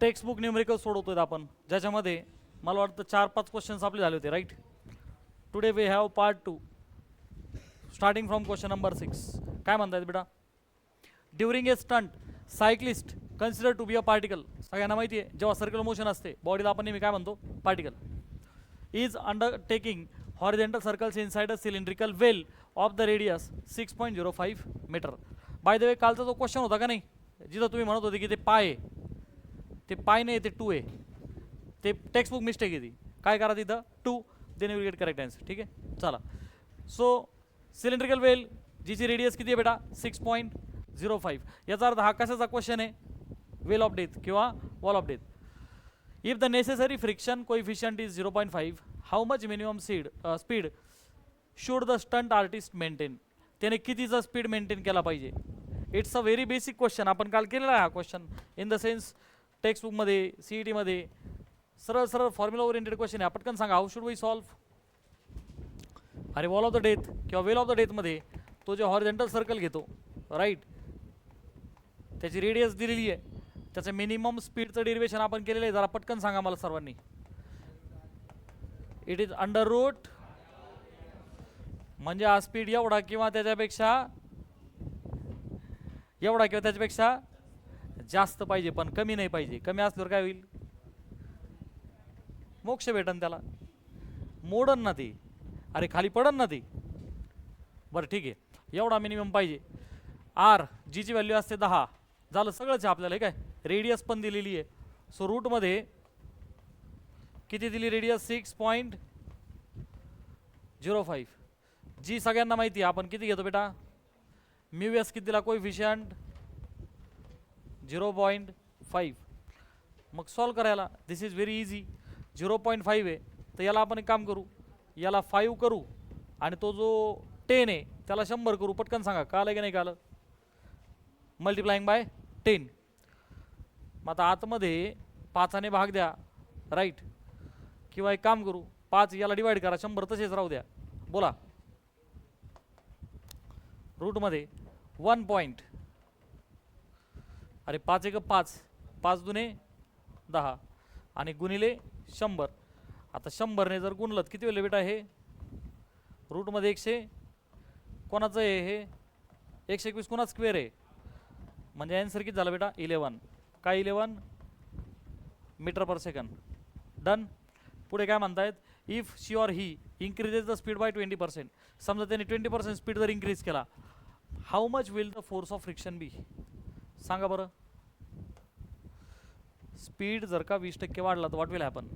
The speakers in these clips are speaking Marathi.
टेक्स्ट बुक न्यूमेरिकल सोडवतोय आपण, ज्याच्यामध्ये मला वाटतं 4-5 क्वेश्चन्स आपले झाले होते right. Today we have part 2 starting from question number 6. काय म्हणतायत बेटा? During a stunt cyclist consider to be a particle. सगळ्यांना माहिती आहे जेव्हा सर्क्युलर मोशन असते बॉडीला आपण नेहमी काय म्हणतो? Particle. Is undertaking horizontal circles inside a cylindrical well of the radius 6.05 metre. By the way कालचा जो क्वेश्चन होता का नाही, जिथं तुम्ही म्हणत होते की ते पाय आहे, ते पाय नाही ते 2 आहे, ते टेक्स्ट बुक मिस्टेक आहे ती. काय करा तिथं 2, then you will get correct answer. ठीक आहे चला. सो सिलेंड्रिकल वेल जिची रेडियस किती आहे बेटा? 6.05. याचा अर्थ हा कशाचा क्वेश्चन आहे? वेल ऑफ डेथ किंवा wall of death. If the necessary friction coefficient is 0.5 how much minimum speed should the stunt artist maintain. त्याने कितीचा स्पीड मेंटेन केला पाहिजे? It's a very basic question. आपण काल केलेला आहे हा question in the sense text बुकमध्ये CET मध्ये सरळ सरळ फॉर्म्युला ओरिएंटेड क्वेश्चन आहे. पटकन सांगा हाऊ शुड वी सॉल्व्ह. अरे वॉल ऑफ द डेथ किंवा वेल ऑफ द डेथमध्ये तो जे हॉरिझॉन्टल सर्कल घेतो राईट, त्याची रेडियस दिलेली आहे, त्याचं मिनिमम स्पीडचं डेरिवेशन आपण केलेलं आहे. जरा पटकन सांगा मला सर्वांनी. इट इज अंडर रूट म्हणजे हा स्पीड एवढा किंवा त्याच्यापेक्षा जास्त पाहिजे, पण कमी नाही पाहिजे. कमी असल्यावर काय होईल? मोक्ष भेटन त्याला, मोडन ना ते, अरे खाली पडन ना ते. बरं ठीक आहे, एवढा मिनिमम पाहिजे. आर जीची व्हॅल्यू असते 10. झालं सगळंच आहे आपल्याला. काय रेडियस पण दिलेली आहे. सो रूटमध्ये किती दिली रेडियस? 6.05. जी सगळ्यांना माहिती आहे. आपण किती घेतो बेटा? म्यू एस किती दिला? कोएफिशिएंट 0.5. मग सॉल्व करायला दिस इज व्हेरी इझी. 0.5 आहे तर याला आपण एक काम करू, याला 5 करू आणि तो जो 10 आहे त्याला 100 करू. पटकन सांगा कळलं की नाही कळलं? Multiplying by 10. मग आता आतमध्ये 5ने भाग द्या राईट, किंवा एक काम करू 5 याला डिवाइड करा, 100 तसेच राहू द्या. बोला. रूटमध्ये 1 पॉईंट, अरे 5 एक 5, 5 दुने 10 आणि गुणिले 100. आता 100ने जर गुणलं किती होईल बेटा? हे रूटमध्ये 100 कोणाचं आहे? हे 121 कोणाच स्क्वेअर आहे, म्हणजे आन्सर किती झाला बेटा? 11. काय 11 मीटर पर सेकंड. डन. पुढे काय म्हणतायत? If she or he increases the speed by 20%. समजा त्याने 20% स्पीड जर इन्क्रीज केला, how much will the force of friction be? सांगा बरं. स्पीड जर का 20% वाढला तर व्हॉट विल हॅपन?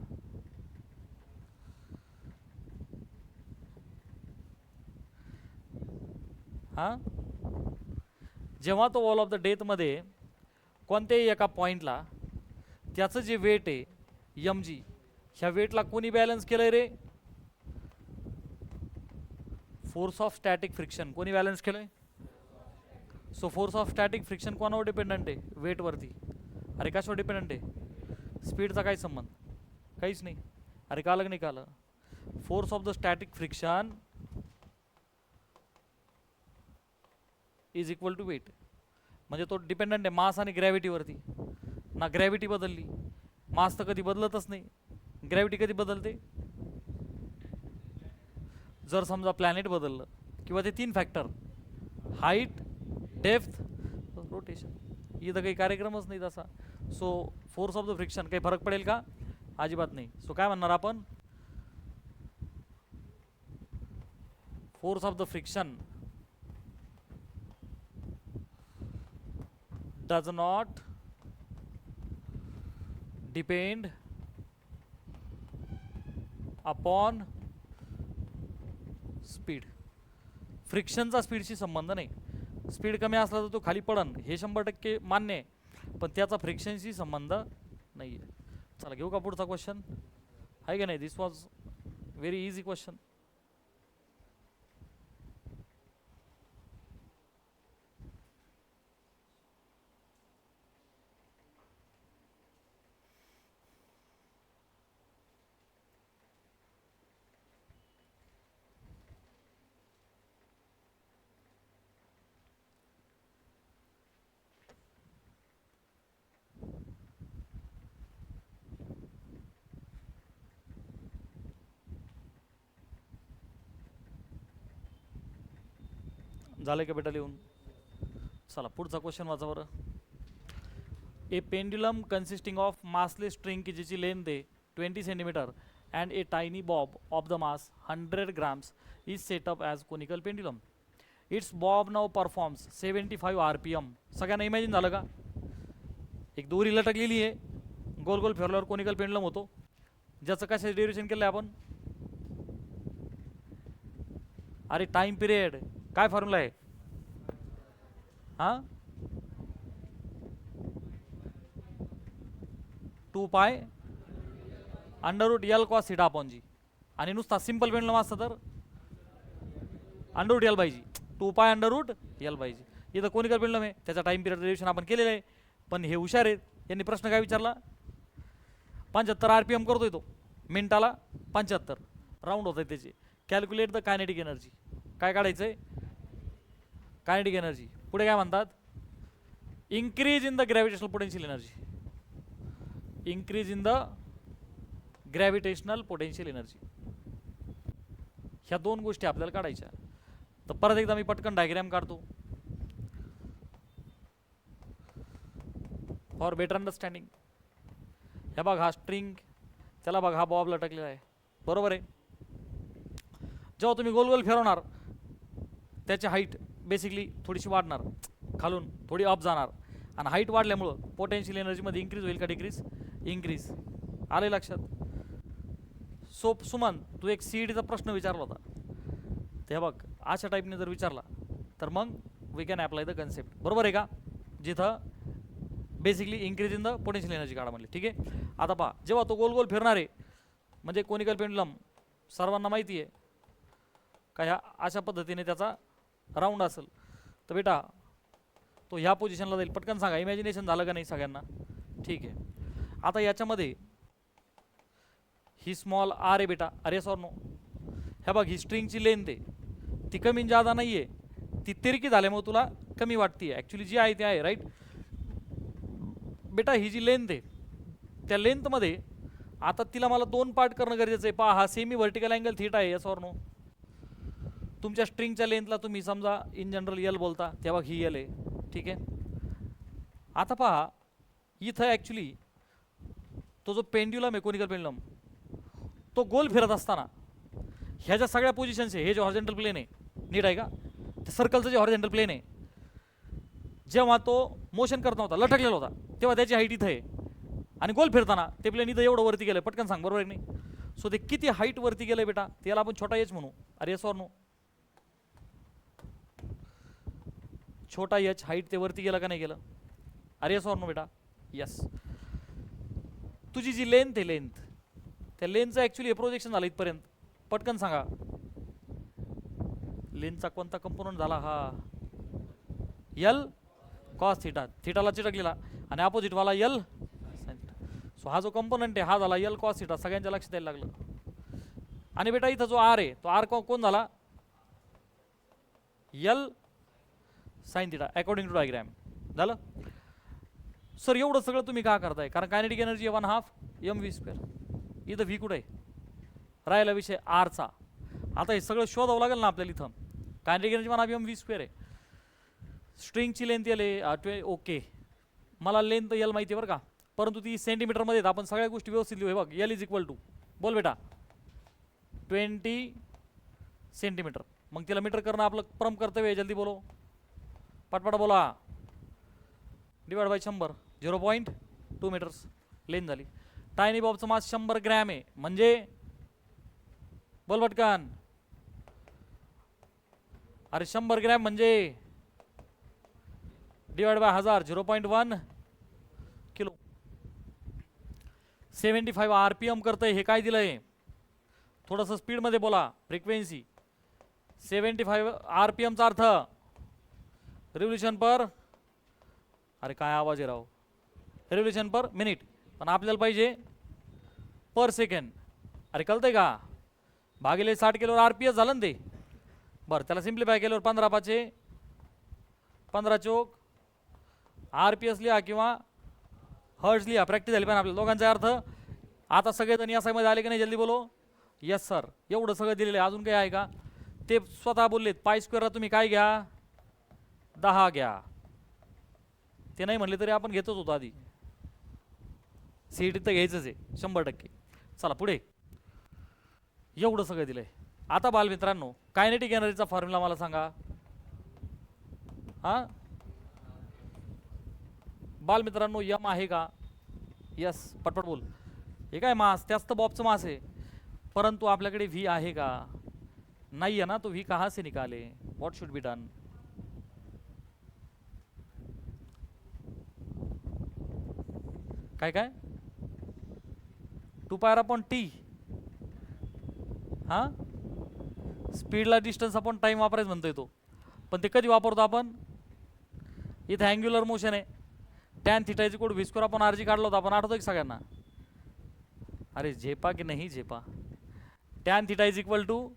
हां, जेव्हा तो वॉल ऑफ द डेथमध्ये कोणत्याही एका पॉईंटला त्याचं जे वेट आहे mg, ह्या वेटला कोणी बॅलन्स केलंय रे? Force of static friction. कोणी बॅलन्स केलंय? So force of static friction कोणावर डिपेंडंट आहे? वेटवरती. अरे कशावर डिपेंडंट आहे? स्पीडचा काही संबंध? काहीच नाही. अरे कालं की नाही कालं? Force of the static friction is equal to weight. म्हणजे तो डिपेंडंट आहे मास आणि ग्रॅव्हिटीवरती. ना ग्रॅव्हिटी बदलली, मास तर कधी बदलतच नाही. ग्रॅव्हिटी कधी बदलते? जर समजा प्लॅनेट बदललं किंवा ते 3 फॅक्टर हाईट, डेप्थ, रोटेशन, इथं काही कार्यक्रमच नाही तसा. So force of the friction काही फरक पडेल का? अजिबात नाही. सो काय म्हणणार आपण? Force of the friction does not depend upon speed. फ्रिक्शनचा स्पीडशी संबंध नाही. स्पीड कमी असला तर तो खाली पडन हे 100% मान्य आहे, पण त्याचा फ्रिक्शनशी संबंध नाही आहे. चला घेऊ का पुढचा क्वेश्चन? आहे का नाही? This was very easy question. झालं का बेटा लिहून? चला पुढचा क्वेश्चन वाचा बरं. A pendulum consisting of massless string की जिची लेंथ आहे 20 centimetre and a tiny bob of the mass 100 grams is set up as conical pendulum. Its bob नाव परफॉर्म्स 75 RPM. सगळ्यांना इमॅजिन झालं का? एक दोरी लटकलेली आहे, गोल गोल फिरल्यावर कोनिकल पेंडुलम होतो. ज्याचं कशाचं डेरिव्हेशन केलं आपण? अरे टाइम पिरियड. काय फॉर्म्युला आहे? हां 2π √L cos θ अपॉन जी. आणि नुसता सिंपल पेंडुलम असतं तर √L/g. 2π √L/g. इथं कोनिकल पेंडुलम आहे, त्याचा टाइम पिरियड डेरिव्हेशन आपण केलेलं आहे. पण हे हुशार आहेत, यांनी प्रश्न काय विचारला? 75 RPM करतोय तो, मिनिटाला 75 राऊंड होत आहे त्याचे. Calculate the kinetic energy. काय काढायचं आहे? Kinetic energy. पुढे काय म्हणतात? Increase in the gravitational potential energy. Increase in the gravitational potential energy. ह्या दोन गोष्टी आपल्याला काढायच्या. तर परत एकदा मी पटकन डायग्राम काढतो फॉर बेटर अंडरस्टँडिंग. ह्या बघ हा स्ट्रिंग, त्याला बघ हा बॉब लटकलेला आहे, बरोबर आहे. जेव्हा तुम्ही गोल गोल फिरवणार त्याची हाईट बेसिकली थोडीशी वाढणार, खालून थोडी अप जाणार, आणि हाईट वाढल्यामुळं पोटेन्शियल एनर्जीमध्ये इन्क्रीज होईल का डिक्रीज? इन्क्रीज. आले लक्षात? सुमन, तू एक CETचा प्रश्न विचारला होता, ते बघ अशा टाईपने जर विचारला तर मग we can apply the concept. बरोबर आहे का? जिथं basically increase in the potential energy काढा म्हणले. ठीक आहे. आता पहा, जेव्हा तो गोल गोल फिरणार आहे म्हणजे कोनिकल पेंडुलम सर्वांना माहिती आहे का ह्या अशा पद्धतीने त्याचा राऊंड असेल, तर बेटा तो ह्या पोझिशनला जाईल. पटकन सांगा, इमॅजिनेशन झालं का नाही सगळ्यांना? ठीक आहे. आता याच्यामध्ये ही स्मॉल आर आहे बेटा, अरे सॉर नो. ह्या बघ ही स्ट्रिंगची लेंथ आहे, ती कमी जादा नाही आहे, ती तिरकी झाल्यामुळे तुला कमी वाटते. ॲक्च्युली जी आहे ती आहे, राईट बेटा. ही जी लेंथ आहे त्या लेंथमध्ये आता तिला मला दोन पार्ट करणं गरजेचं आहे. पहा, हा सेमी व्हर्टिकल अँगल थीटा आहे, यस ऑर नो. तुमच्या स्ट्रिंगच्या लेंथला तुम्ही समजा इन जनरल L बोलता, तेव्हा ही L आहे. ठीक आहे. आता पहा इथं ॲक्च्युली तो जो पेंड्युलम आहे कोनिकल पेंड्युलम, तो गोल फिरत असताना ह्या ज्या सगळ्या पोझिशन्स आहे, हे जे हॉरिझॉन्टल प्लेन आहे, नीट आहे का? ते सर्कलचं जे हॉरिझॉन्टल प्लेन आहे, जेव्हा तो मोशन करत नव्हता, लटकलेला होता, तेव्हा त्याची हाईट इथं आहे, आणि गोल फिरताना ते प्लेन इथं एवढं वरती गेलं. पटकन सांग, बरोबर आहे नाही? सो ते किती हाईट वरती गेलं बेटा, त्याला आपण छोटा एच म्हणू. अरे यस ऑर नो? छोटा एच हाईट ते वरती गेलं का नाही गेलं? अरे यस ऑर नो बेटा? यस. तुझी जी लेंथ आहे, लेंथ, त्या लेंथचं ॲक्च्युली प्रोजेक्शन झालं इथपर्यंत. पटकन सांगा, लेंथचा कोणता कंपोनंट झाला? हा L cos θ. थिटाला चिटकलेला, आणि अपोजिटवाला L sin θ. सो हा जो कंपोनंट आहे हा झाला L cos θ. सगळ्यांच्या लक्षात यायला लागलं. आणि बेटा इथं जो R आहे, तो R कोण झाला? L sin θ according to diagram. झालं सर? एवढं सगळं तुम्ही का करताय? कारण कायनेटिक एनर्जी 1/2 mv². इथं V कुठं आहे? राहिला विषय आरचा. आता हे सगळं शोधावं लागेल ना आपल्याला. इथं कायनेटिक एनर्जी 1/2 mv² आहे. स्ट्रिंगची लेंथ L आहे, ओके, मला लेंथ L माहिती आहे बरं का, परंतु ती सेंटीमीटरमध्ये. आपण सगळ्या गोष्टी व्यवस्थित लिहू. बघ L इज इक्वल टू, बोल बेटा, 20 सेंटीमीटर. मग तिला मीटर करणं आपलं परम कर्तव्य आहे. जल्दी बोलो, पटपट बोला. डिवाइड बाय 100, 0.2 मीटर्स लेंथ झाली. टायनी बॉबचं मास 100 ग्रॅम आहे, म्हणजे बोल पटकन. अरे 100 ग्रॅम म्हणजे डिवाइड बाय 1000, 0.1 किलो. 75 RPM करतंय. हे काय दिलंय? थोडंसं स्पीडमध्ये बोला. फ्रिक्वेन्सी 75 RPM चा अर्थ रिव्होल्यूशन पर, अरे काय आवाज आहे राव, रिव्होल्यूशन पर मिनिट. पण आपल्याला पाहिजे पर सेकंड. अरे कळतंय का? भागिले 60 किलोवर RPS झालं ना ते. बरं, त्याला सिम्प्लिफाय केल्यावर 15 पाचे 15 चोक RPS लिहा किंवा हर्ट्ज लिहा. प्रॅक्टिस झाली पण आपल्या दोघांचा अर्थ. आता सगळेजण या मध्ये आले की नाही? जल्दी बोलो. Yes sir. एवढं सगळं दिलेलं आहे, अजून काही आहे का? ते स्वतः बोललेत पाय स्क्वेअरला तुम्ही काय घ्या? 10 घ्या. ते नाही म्हणले तरी आपण घेतच होतो आधी. सीईटी तर घ्यायचंच आहे 100%. चला पुढे. एवढं सगळं दिलंय. आता बालमित्रांनो कायनेटिक एनर्जीचा फॉर्म्युला मला सांगा. हा बालमित्रांनो यम आहे का? यस पटपट बोल. हे काय मास? त्याच तर बॉबचं मास आहे. परंतु आपल्याकडे व्ही आहे का? नहीं है ना. तो वी कहाँ से निकाले? What should be done? काय काय 2 पायर अपॉन टी. हा स्पीडला डिस्टन्स अपॉन टाइम वापरायचं म्हणतोय तो. पण ते कधी वापरतो आपण? इथे अँग्युलर मोशन आहे. Tan theta is equal to V square upon R G काढला होता आपण, आठवतोय की सगळ्यांना? अरे झेपा की नाही झेपा? Tan theta is equal to,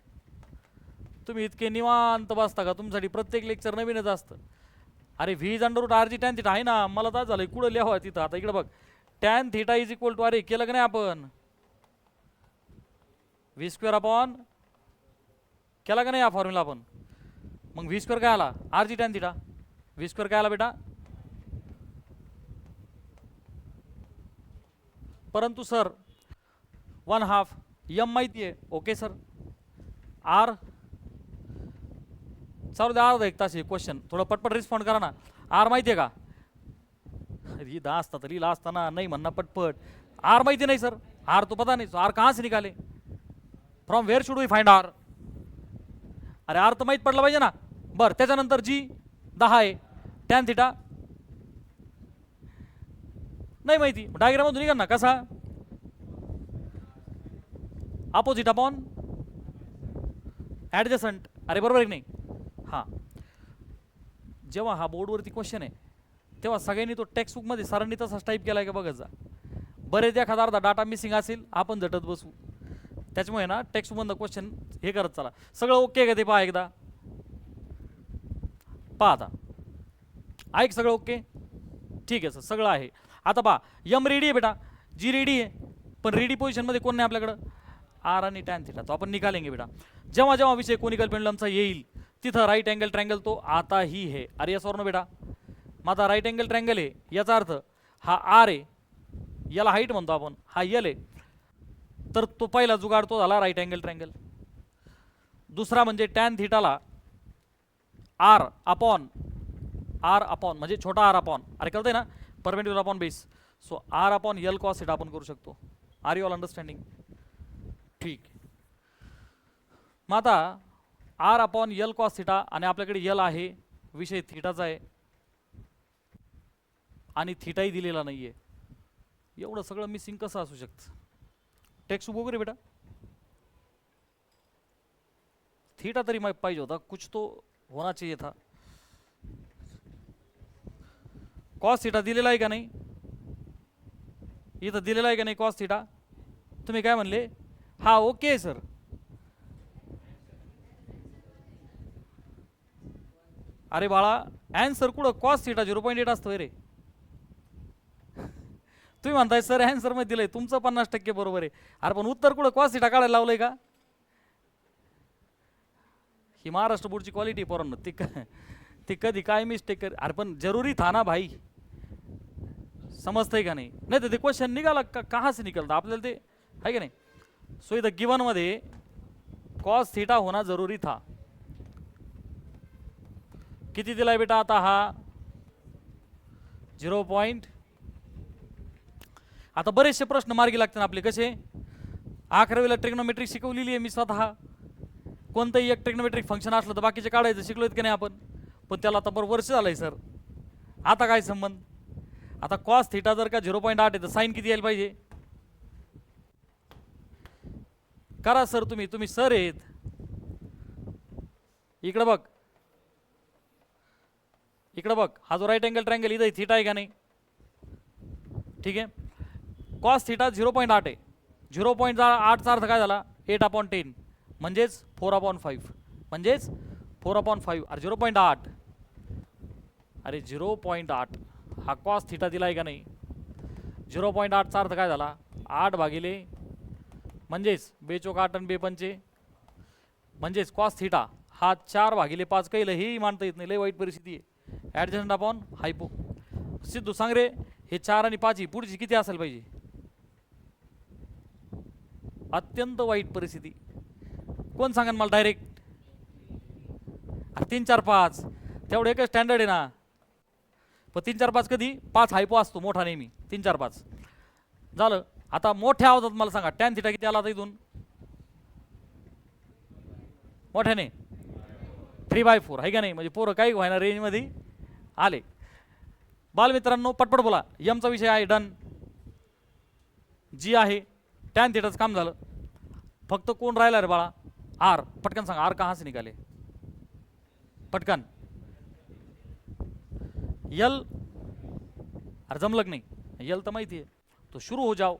तुम्ही इतके निवांत बसता का? तुमच्यासाठी प्रत्येक लेक्चर नवीनच असतं. अरे V is under root R G tan theta आहे ना. मला तर झालंय कुठं लिहावं तिथं. आता इकडे बघ, tan theta is equal to, अरे केलं का नाही आपण? व्ही स्क्वेअर अपॉन, केला का नाही हा फॉर्म्युला आपण? मग व्ही स्क्वेअर काय आला? R G tan theta. V square काय आला बेटा? परंतु सर 1/2 यम माहिती आहे. Okay sir. आर चालू द्या अर्धा एक तास. हे क्वेश्चन थोडं पटपट रिस्पॉन्ड करा ना. आर माहिती आहे का? लिहिला असता तर लिहिला असताना, नाही म्हणणं पटपट. आर माहिती नाही सर. आर तो पता नहीं. आर कहाँ से निकाले? From where should we find R? अरे आर तर माहीत पडला पाहिजे ना. बरं त्याच्यानंतर जी 10 आहे टॅन थिटा नाही माहिती. डायग्राम मधून निघा ना. कसा? Opposite upon adjacent. अरे बरोबर आहे की नाही? हां जेव्हा हा बोर्डवरती क्वेश्चन आहे तेव्हा सगळ्यांनी तो टेक्स्टबुक मध्ये सरांनी तसाच टाईप केलाय का बघत जा. बरेच एखादा अर्धा डाटा मिसिंग असेल, आपण झटत बसू. त्याच्यामुळे ना टेक्स्टबुक मधलं क्वेश्चन हे करत चला. सगळं ओके का ते पहा एकदा. पहा आता ऐक, सगळं ओके ठीक आहे सर, सगळं आहे. आता पहा यम रेडी आहे बेटा, जी रेडी आहे. पण रेडी पोझिशन मध्ये कोण नाही आपल्याकडं? आर आणि टॅन थिटा. तो आपण निकालेंगे बेटा. जेव्हा जेव्हा विषय कोनिकल पेंडुलमचा येईल तिथं राईट अँगल ट्रँगल तो आता ही है. अरे यस और नो बेटा? माझा राईट अँगल ट्रँगल आहे याचा अर्थ हा आर आहे, याला हाईट म्हणतो आपण, हा यल आहे. तर तो पहिला जुगाड तो झाला राईट अँगल ट्रँगल. दुसरा म्हणजे टॅन थिटाला आर अपॉन म्हणजे छोटा आर अपॉन, अरे कळतंय ना, perpendicular upon base. So R upon L cos theta आपण करू शकतो. Are you all understanding? ठीक. मग आता R upon L cos theta आणि आपल्याकडे यल आहे, विषय थिटाचा आहे आणि थिटाही दिलेला नाहीये. एवढं सगळं मिसिंग कसं असू शकतं? टेक्स्ट बुक वगैरे बेटा थीटा तरी माहिती पाहिजे होता. कुछ तो होना चाहिए था. कॉस थीटा दिलेला आहे का नाही? इथं दिलेला आहे का नाही कॉस थीटा? तुम्ही काय म्हणले? हा ओके सर. अरे बाळा ॲन्सर कुठं? कॉस थीटा 0.8 असतो रे. तुम्ही म्हणताय सर ॲन्सर मध्ये दिलंय, तुमचं 50% बरोबर आहे. अरे पण उत्तर कुठं? कॉस थीटा काढायला लावलंय का? ही महाराष्ट्र बोर्डची क्वालिटी पोरांनो. ती कधी काय मिस्टेक कर. अरे पण जरूरी था ना भाई, समजतंय का नाही? नाही तर ते क्वेश्चन निघाला कहाँ से निकलता आपल्याला ते आहे का नाही? सो इथं गिवन मध्ये कॉस थीटा होना जरूरी था. किती दिलाय बेटा आता हा? 0. आता बरेचसे प्रश्न मार्गी लागतात आपले. कसे? 11वीला ट्रिग्नोमेट्रिक शिकवलेली आहे मी स्वतः. कोणतंही एक ट्रिग्नोमेट्रिक फंक्शन असलं तर बाकीचे काढायचं शिकलोय की नाही आपण? पण त्याला आता बरोबर वर्ष झालंय सर. आता काय संबंध? आता कॉस थीटा जर का 0.8 आहे तर साइन किती यायला पाहिजे? करा सर, तुम्ही सर आहेत. इकडे बघ, इकडे बघ, हा जो राईट अँगल ट्रँगल इथं थीटा आहे का नाही? ठीक आहे. कॉस थीटा 0.8 आहे. 0.8 चा अर्थ काय झाला? 8/10 म्हणजेच 4/5 म्हणजेच 4/5. अरे 0.8, अरे 0.8 हा कॉस थीटा दिलाय का नाही? 0.8 चा अर्थ काय झाला? 8 भागिले म्हणजेच 2 चोक 8 आणि 2 पंचे म्हणजेच कॉस थीटा हा 4/5 काही हे मानता येत नाही. लय वाईट परिस्थिती आहे. Adjacent upon हायपो. सिद्धू सांग रे, हे 4 आणि 5 ही पुढची किती असेल पाहिजे? अत्यंत वाईट परिस्थिती. कोण सांगेल मला डायरेक्ट? 3 4 5 तेवढं एकच स्टँडर्ड आहे ना. पण 3 4 5 कधी 5 हायपो असतो मोठा नेहमी. 3 4 5 झालं. आता मोठ्या आवाजात मला सांगा टॅन थिटा किती आला आता इथून मोठ्याने? 3/4 आहे का नाही? म्हणजे पोरं काही व्हायना रेंजमध्ये आले. बालमित्रांनो पटपट बोला. यमचा विषय आहे डन. जी आहे टॅन थिटाचं काम झालं. फक्त कोण राहिला रे बाळा? आर. पटकन सांगा आर कहाँ से निकाले पटकन. यल अरे जमलक नाही. यल तर माहिती आहे. तो शुरू हो जाओ.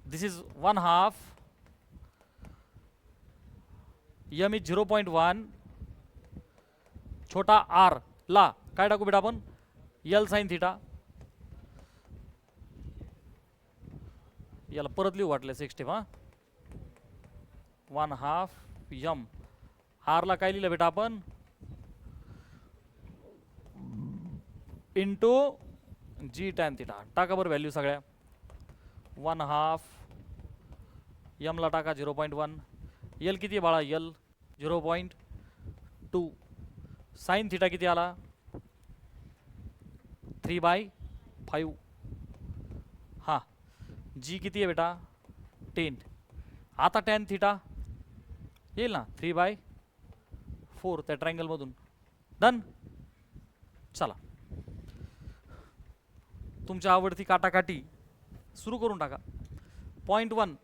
दिस इज 1/2 यम इज 0.1 छोटा आर ला काय टाकू बेटा आपण? L sine theta. याला परत लिहू वाटलं 6 स्टेप. 1/2 यम आर ला काय लिहिलं बेटा आपण? इंटू जी टॅन थिटा. टाका बरं व्हॅल्यू सगळ्या. 1/2 यम ला टाका 0.1. यल किती आहे बाळा? यल 0.2. साइन थिटा किती आला? 3/5. हां जी किती आहे बेटा? 10. आता टॅन थिटा येईल ना 3/4 त्या ट्रायंगलमधून. डन. चला तुमच्या आवडती काटाकाटी सुरू करून टाका. 0.1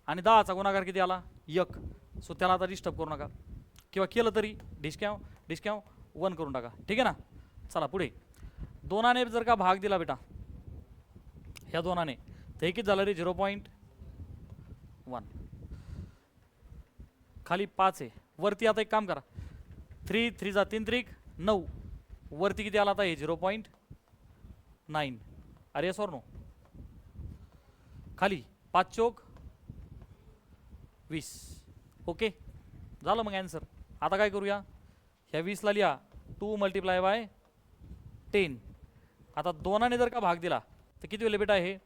आणि 10चा गुणाकार किती आला? 1. सो त्याला आता डिस्टर्ब करू नका किंवा केलं तरी डिस्काउंट 1 करून टाका. ठीक आहे ना. चला पुढे. 2ने जर का भाग दिला बेटा ह्या 2ने तर हे किती झालं रे? 0.1. खाली 5 आहे. वरती आता एक काम करा. 3 3 जा 3 त्रिक 9. वरती किती आला आता? हे 0.9. अरे येस और नो? खाली 5 चौक 20. ओके झालं मग आन्सर. आता काय करूया? ह्या 20 ला लिहा 2 × 10. आता 2ने जर का भाग दिला तर किती होईल बेटा? हे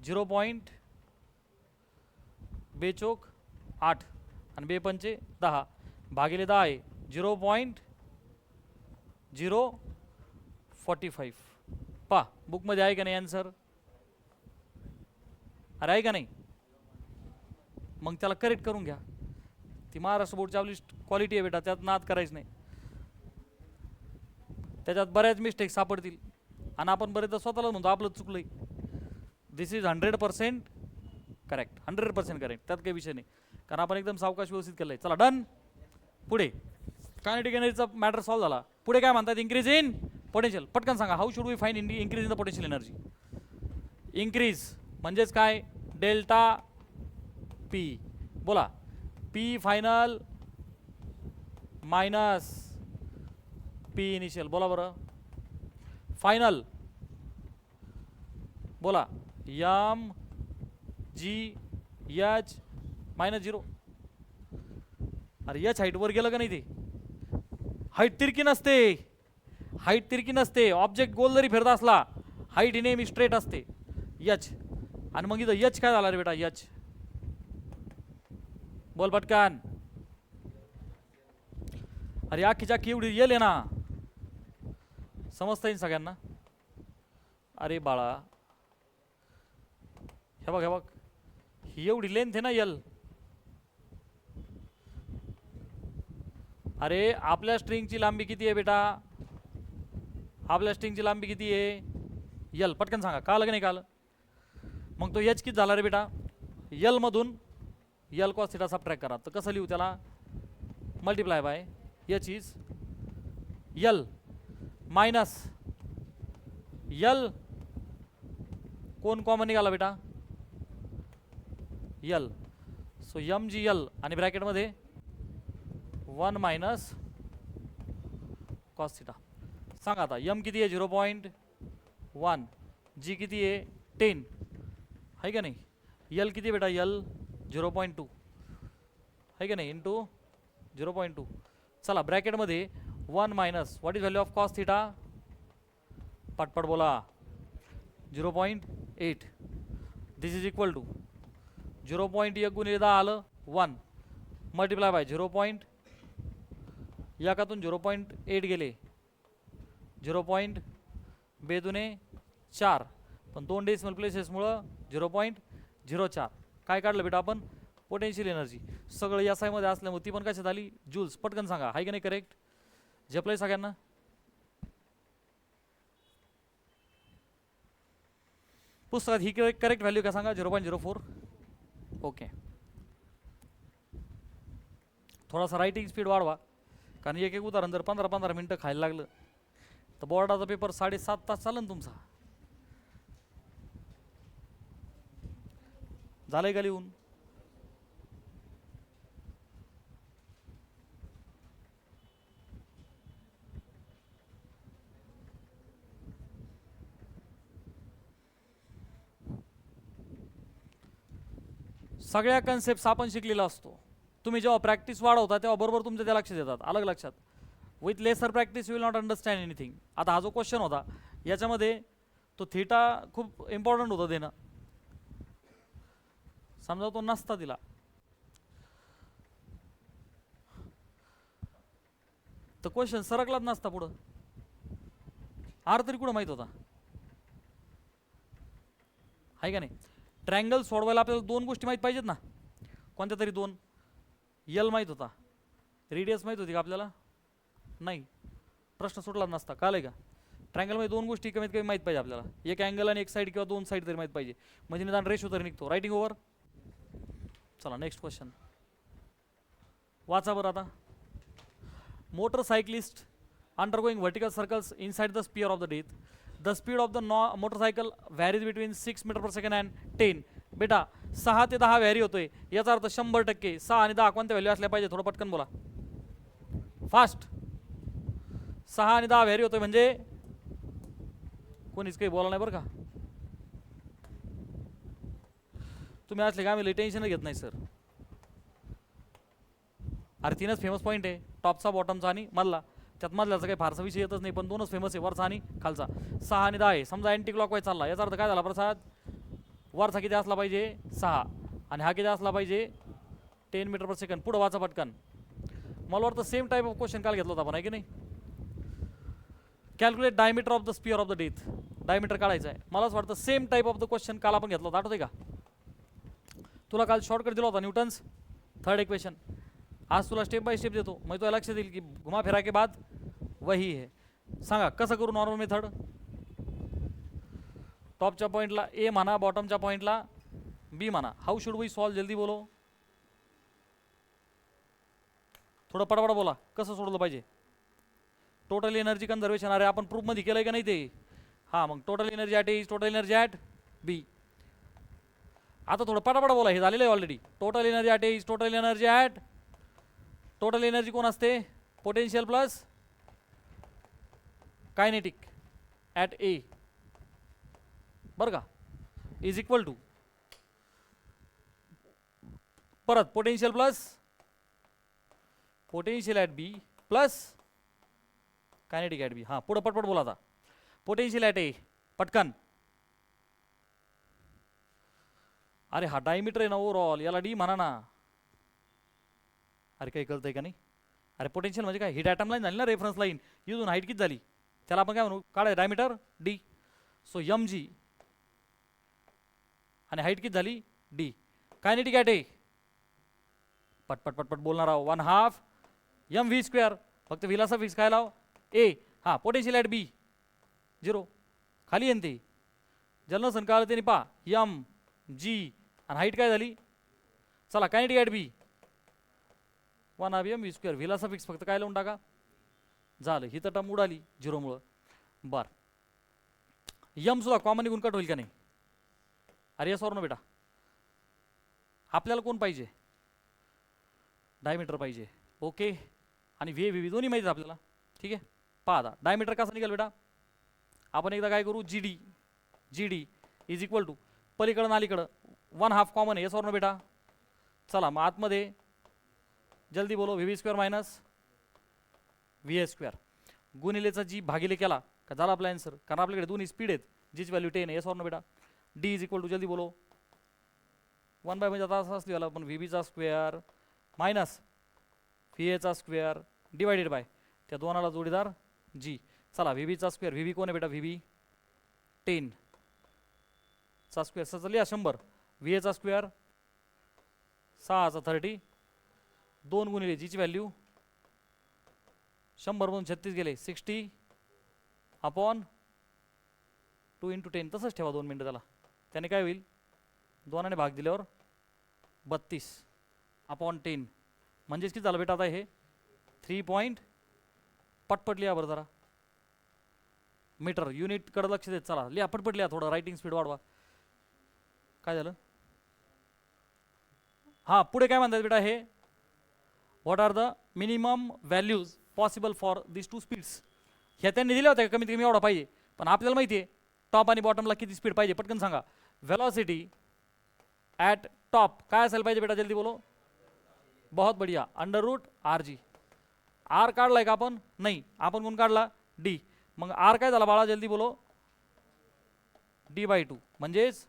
0.2 चौक 8 आणि 2 पंचे 10 भागिले 10 आहे 0.045. पा बुकमध्ये आहे का नाही आन्सर? अरे आहे का नाही? मग त्याला करेक्ट करून घ्या. ती महाराष्ट्र बोर्डची आपली क्वालिटी आहे बेटा. त्यात नाद करायच नाही. त्याच्यात बऱ्याच मिस्टेक सापडतील आणि आपण बरेचदा स्वतःला म्हणतो आपलं चुकलंय. दिस इज 100% करेक्ट. 100% करेक्ट. त्यात काही विषय नाही कारण आपण एकदम सावकाश व्यवस्थित केलंय. चला डन. पुढे कायनेटिक एनर्जीचा मॅटर सॉल्व्ह झाला. पुढे काय म्हणतात? Increase in potential. पटकन सांगा. How should we find increase in the potential energy? Increase म्हणजेच काय? Delta P. बोला. P final minus P initial. बोला बरं. फायनल बोला. M G H -0. अरे एच हाईट वर गेलं का नाही? ते हाईट तिरकी नसते. हाईट तिरकी नसते. ऑब्जेक्ट गोल जरी फिरत असला हाईट ही नेहमी स्ट्रेट असते. एच. आणि मग इथं एच काय झाला रे बेटा? एच बोल पटकन. अरे अख्खीच्या अख्खी एवढी येल आहे ना. समजता येईल सगळ्यांना? अरे बाळा हे बघ ही एवढी लेंथ आहे ना यल. अरे आपल्या स्ट्रिंगची लांबी किती आहे बेटा? आपल्या स्ट्रिंगची लांबी किती आहे? यल. पटकन सांगा. काल का नाही काल? मग तो एच किती झाला रे बेटा? यल मधून यल कॉस थिटा सबट्रॅक्ट करा. तर कसं लिहू त्याला? Multiply by H is L minus L. कोण कॉमन निघाला बेटा? यल. सो यम जी यल आणि ब्रॅकेटमध्ये 1 मायनस कॉस थिटा. सांगा आता यम किती आहे? 0.1. जी किती आहे? 10 आहे का नाही? यल किती बेटा? यल 0.2 आहे का नाही? इंटू 0.2. चला ब्रॅकेटमध्ये 1 minus what is value of cos theta? पटपट बोला. 0.8. दिस इज इक्वल टू 0.1 गुणिले 10 आलं 1 मल्टिप्लाय बाय 0. याकातून 0.8 गेले 0.2 4 पण 2 डेसिमल प्लेसेसमुळं 0.04. काय काढलं बेटा आपण? Potential energy. सगळं या साईमध्ये असल्यामुळे ती पण कशात आली? जूल्स. पटकन सांगा, आहे की नाही करेक्ट? झेपलंय सगळ्यांना? पुस्तकात ही करेक्ट व्हॅल्यू का सांगा? 0.04. ओके. थोडासा रायटिंग स्पीड वाढवा, कारण एक एक उदाहरण जर 15-15 मिनटं खायला लागलं तर बोर्डाचा पेपर 7.5 तास चालेल तुमचा. झालंय का लिहून? सगळ्या कन्सेप्ट आपण शिकलेला असतो. तुम्ही जेव्हा प्रॅक्टिस वाढवता तेव्हा बरोबर तुमच्या त्या लक्ष देतात. अलग लक्षात. With lesser practice you will not understand anything. आता हा जो क्वेश्चन होता याच्यामध्ये तो थीटा खूप इम्पॉर्टंट होता देणं. समजा तो नसता दिला तर क्वेश्चन सरकलाच नसता पुढं. आर तरी कुठं माहित होता? आहे का नाही? ट्रायंगल सोडवायला आपल्याला 2 गोष्टी माहीत पाहिजेत ना. कोणत्या तरी 2. यल माहीत होता, रेडियस माहीत होती का आपल्याला? नाही. प्रश्न सुटला नसता. कळलंय का? ट्रायंगलमध्ये 2 गोष्टी कमीत कमी माहीत पाहिजे आपल्याला. एक अँगल आणि एक साईड किंवा 2 साईड तरी माहीत पाहिजे, म्हणजे निदान रेशो तरी निघतो. Writing over. चला नेक्स्ट क्वेश्चन वाचा बरं आता. Motorcyclist undergoing vertical circles inside the sphere of the death. The speed of the motorcycle varies between 6 metre per second and 10. बेटा 6 ते 10 व्हॅरी होतोय. याचा अर्थ 100%. 6 आणि 10 कोणत्या व्हॅल्यू असल्या पाहिजे? थोडं पटकन बोला, फास्ट. 6 आणि 10 व्हॅरी होतोय म्हणजे कोणीच काही बोला नाही बरं का. तुम्ही असले का आम्ही टेन्शन घेत नाही सर. अरे 3च फेमस पॉईंट आहे, टॉपचा बॉटमचा आणि मधला. त्यात मधल्याचा काही फारसा विषय येतच नाही, पण 2च फेमस आहे, वरचा आणि खालचा. 6 आणि 10 आहे. समजा अँटी क्लॉकवाईज चालला, याचा अर्थ काय झाला प्रसाद? वरचा किती असला पाहिजे? 6 आणि हा किती असला पाहिजे? 10 मीटर पर सेकंड. पुढं वाचा पटकन. मला वाटतं सेम टाईप ऑफ क्वेश्चन काल घेतला होता आपण, आहे की नाही? Calculate diameter of the sphere of the death. Diameter काढायचं आहे. मलाच वाटतं same type of the question काल आपण घेतला होता, आठवतंय का? तुला काल शॉर्टकट दिला होता, न्यूटन्स थर्ड इक्वेशन. आज तुला स्टेप बाय स्टेप देतो, म्हणजे तुला लक्ष देईल की घुमा फिरा के बाद वही है. सांगा कसं करू नॉर्मल मेथड? टॉपच्या पॉईंटला ए म्हणा, बॉटमच्या पॉईंटला बी म्हणा. How should we solve? जल्दी बोलो, थोडं पटपट बोला. कसं सोडलं पाहिजे? Total energy conservation. अरे आपण प्रूफमध्ये केलंय का नाही ते? हां, मग total energy at A is total energy at B. आता थोडं पटापट बोला, हे झालेलं आहे already. Total energy at A is total energy at. Total energy कोण असते? Potential plus kinetic at A, बरं का, इज इक्वल टू परत potential plus potential at B plus kinetic at B. हां, पुढं पटपट बोला आता. पोटेन्शियल ॲट ए, पटकन. अरे हा डायमीटर आहे ना ओव्हरऑल, याला डी म्हणा ना. अरे काही कळतंय का नाही? अरे पोटेन्शियल म्हणजे काय? ही ॲटम लाईन झाली ना, रेफरन्स लाईन. इथून हाईट किती झाली त्याला आपण काय म्हणू? काढाय diameter D. So M G आणि हाईट किती झाली? डी. कायनेटिक ॲट ए, पटपट पटपट बोलणार आहो. 1/2 एम व्ही स्क्वेअर. फक्त व्हीलाचा फिक्स काय लाव? ए. हां, पोटेन्शियल ॲट बी 0. खाली येईन ते जलनं सन काळ त्यांनी पा एम जी आणि हाईट काय झाली? चला kinetic at B 1/2 M V square. व्हीलाचा फिक्स फक्त काय लावून टाका, झालं. ही तर टर्म उडाली 0मुळं. बर, यम सुद्धा कॉमन निघून कट होईल का नाही? अरे यस और नो बेटा? आपल्याला कोण पाहिजे? डायमीटर पाहिजे. ओके, आणि व्ही व्ही दोन्ही माहिती आपल्याला. ठीक आहे, पहा आता डायमीटर कसा निघेल बेटा? आपण एकदा काय करू? G D. G D is equal to पलीकडं अलीकडं 1/2 कॉमन आहे. यस और नो बेटा? चला मग आतमध्ये जल्दी बोलो. V V square minus V A square गुणिलेचा जी भागिले केला का झाला आपला आन्सर, कारण आपल्याकडे दोन्ही स्पीड आहेत, जीची व्हॅल्यू 10 आहे. येस ऑर नो बेटा? डी इज इक्वल टू, जल्दी बोलो, 1 बाय म्हणजे आता असं असली वाला पण व्हीबीचा स्क्वेअर मायनस व्हीएचा स्क्वेअर डिवायडेड बाय त्या दोनाला जोडीदार जी. चला व्हीबीचा स्क्वेअर, व्हीबी कोण आहे बेटा? व्हीबी 10 चा स्क्वेअर सर लिहा 100. व्हीएचा स्क्वेअर 6चा 30, 2 गुणिले जीची व्हॅल्यू 100 म्हणून 36 गेले 60 अपॉन 2 इंटू 10. तसंच ठेवा 2 मिनटं त्याला, त्याने काय होईल 2ने भाग दिल्यावर 32 अपॉन 10 म्हणजेच किती झालं बेटा आता हे 3 पॉईंट पटपट लिहा बरं जरा. मीटर युनिट कडे लक्ष देत चला, लिहा पटपट लिहा, थोडं रायटिंग स्पीड वाढवा. काय झालं? हा पुढे काय म्हणतात बेटा हे? What are the minimum values possible for this two speeds. ह्या त्यांनी दिल्या होत्या, कमीत कमी एवढा पाहिजे, पण आपल्याला माहिती आहे टॉप आणि बॉटमला किती स्पीड पाहिजे. पटकन सांगा. वेलोसिटी ॲट टॉप काय असायला पाहिजे बेटा? जल्दी बोलो. बहुत बढ़िया, under root R G. R काढलाय का आपण? नाही, आपण कोण काढला? डी. मग आर काय झाला बाळा? जल्दी बोलो. डी बाय 2 म्हणजेच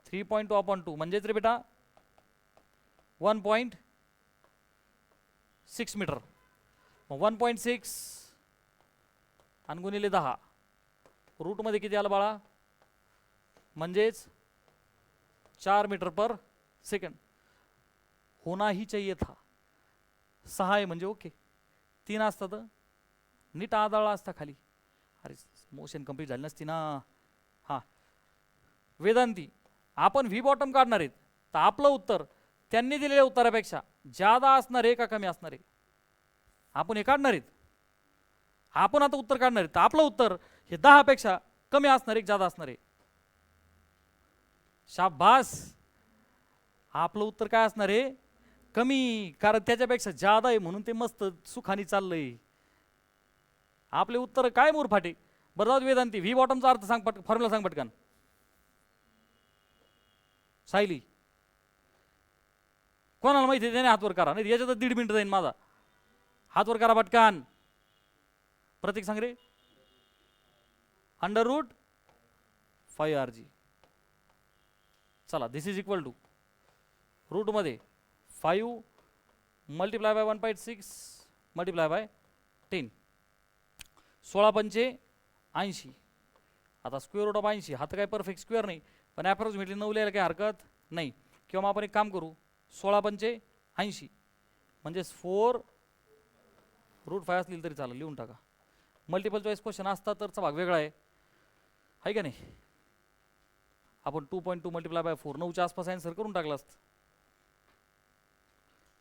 3.2 अपॉन 2 म्हणजेच रे बेटा 1.6 मीटर. 1.6 आणि गुणिले 10 रूट मध्ये किती आलं बाळा? म्हणजेच 4 मीटर पर सेकंड. होना ही चाहिए था. 6 आहे म्हणजे ओके, 3 असता तर नीट आदळला असता खाली. अरे मोशन कंप्लीट झाली नसती ना. हां वेदांती, आपण व्ही बॉटम काढणार आहेत तर आपलं उत्तर त्यांनी दिलेल्या उत्तरापेक्षा जादा असणार आहे का कमी असणार आहे? आपण हे काढणार आहेत, आपण आता उत्तर काढणार आहेत तर आपलं उत्तर हे 10 पेक्षा कमी असणार आहे जादा असणार आहे? शाबास. आपलं उत्तर काय असणार आहे? कमी, कारण त्याच्यापेक्षा जादा आहे म्हणून ते मस्त सुखानी चाललंय. आपले उत्तर काय मूर्फाटे. बरं जाऊ वेदांती, व्ही बॉटमचा अर्थ सांग, फॉर्म्युला सांग पटकन. सायली कोणाला माहिती आहे त्याने हातवर करा, नाही याच्यात 1.5 मिनिट जाईल माझा. हातवर करा पटकन. प्रतीक सांग रे. Under root 5 R G. चला this is equal to root मध्ये 5 मल्टिप्लाय बाय 1.6 मल्टिप्लाय बाय 10. 16 पंचे 80. आता स्क्वेअर रूट ऑफ 80 हा तर काय परफेक्ट स्क्वेअर नाही, पण ॲप्रॉक्सिमेटली 9 लिहायला काही हरकत नाही. किंवा मग आपण एक काम करू, 16 पंचे 80 म्हणजेच 4 रूट 5 असतील तरी चालेल, लिहून टाका. मल्टिपल चॉईस क्वेश्चन असता तरचा भाग वेगळा आहे का नाही? आपण 2.2 मल्टिप्लाय बाय 4 9च्या आसपास आन्सर करून टाकला असतं.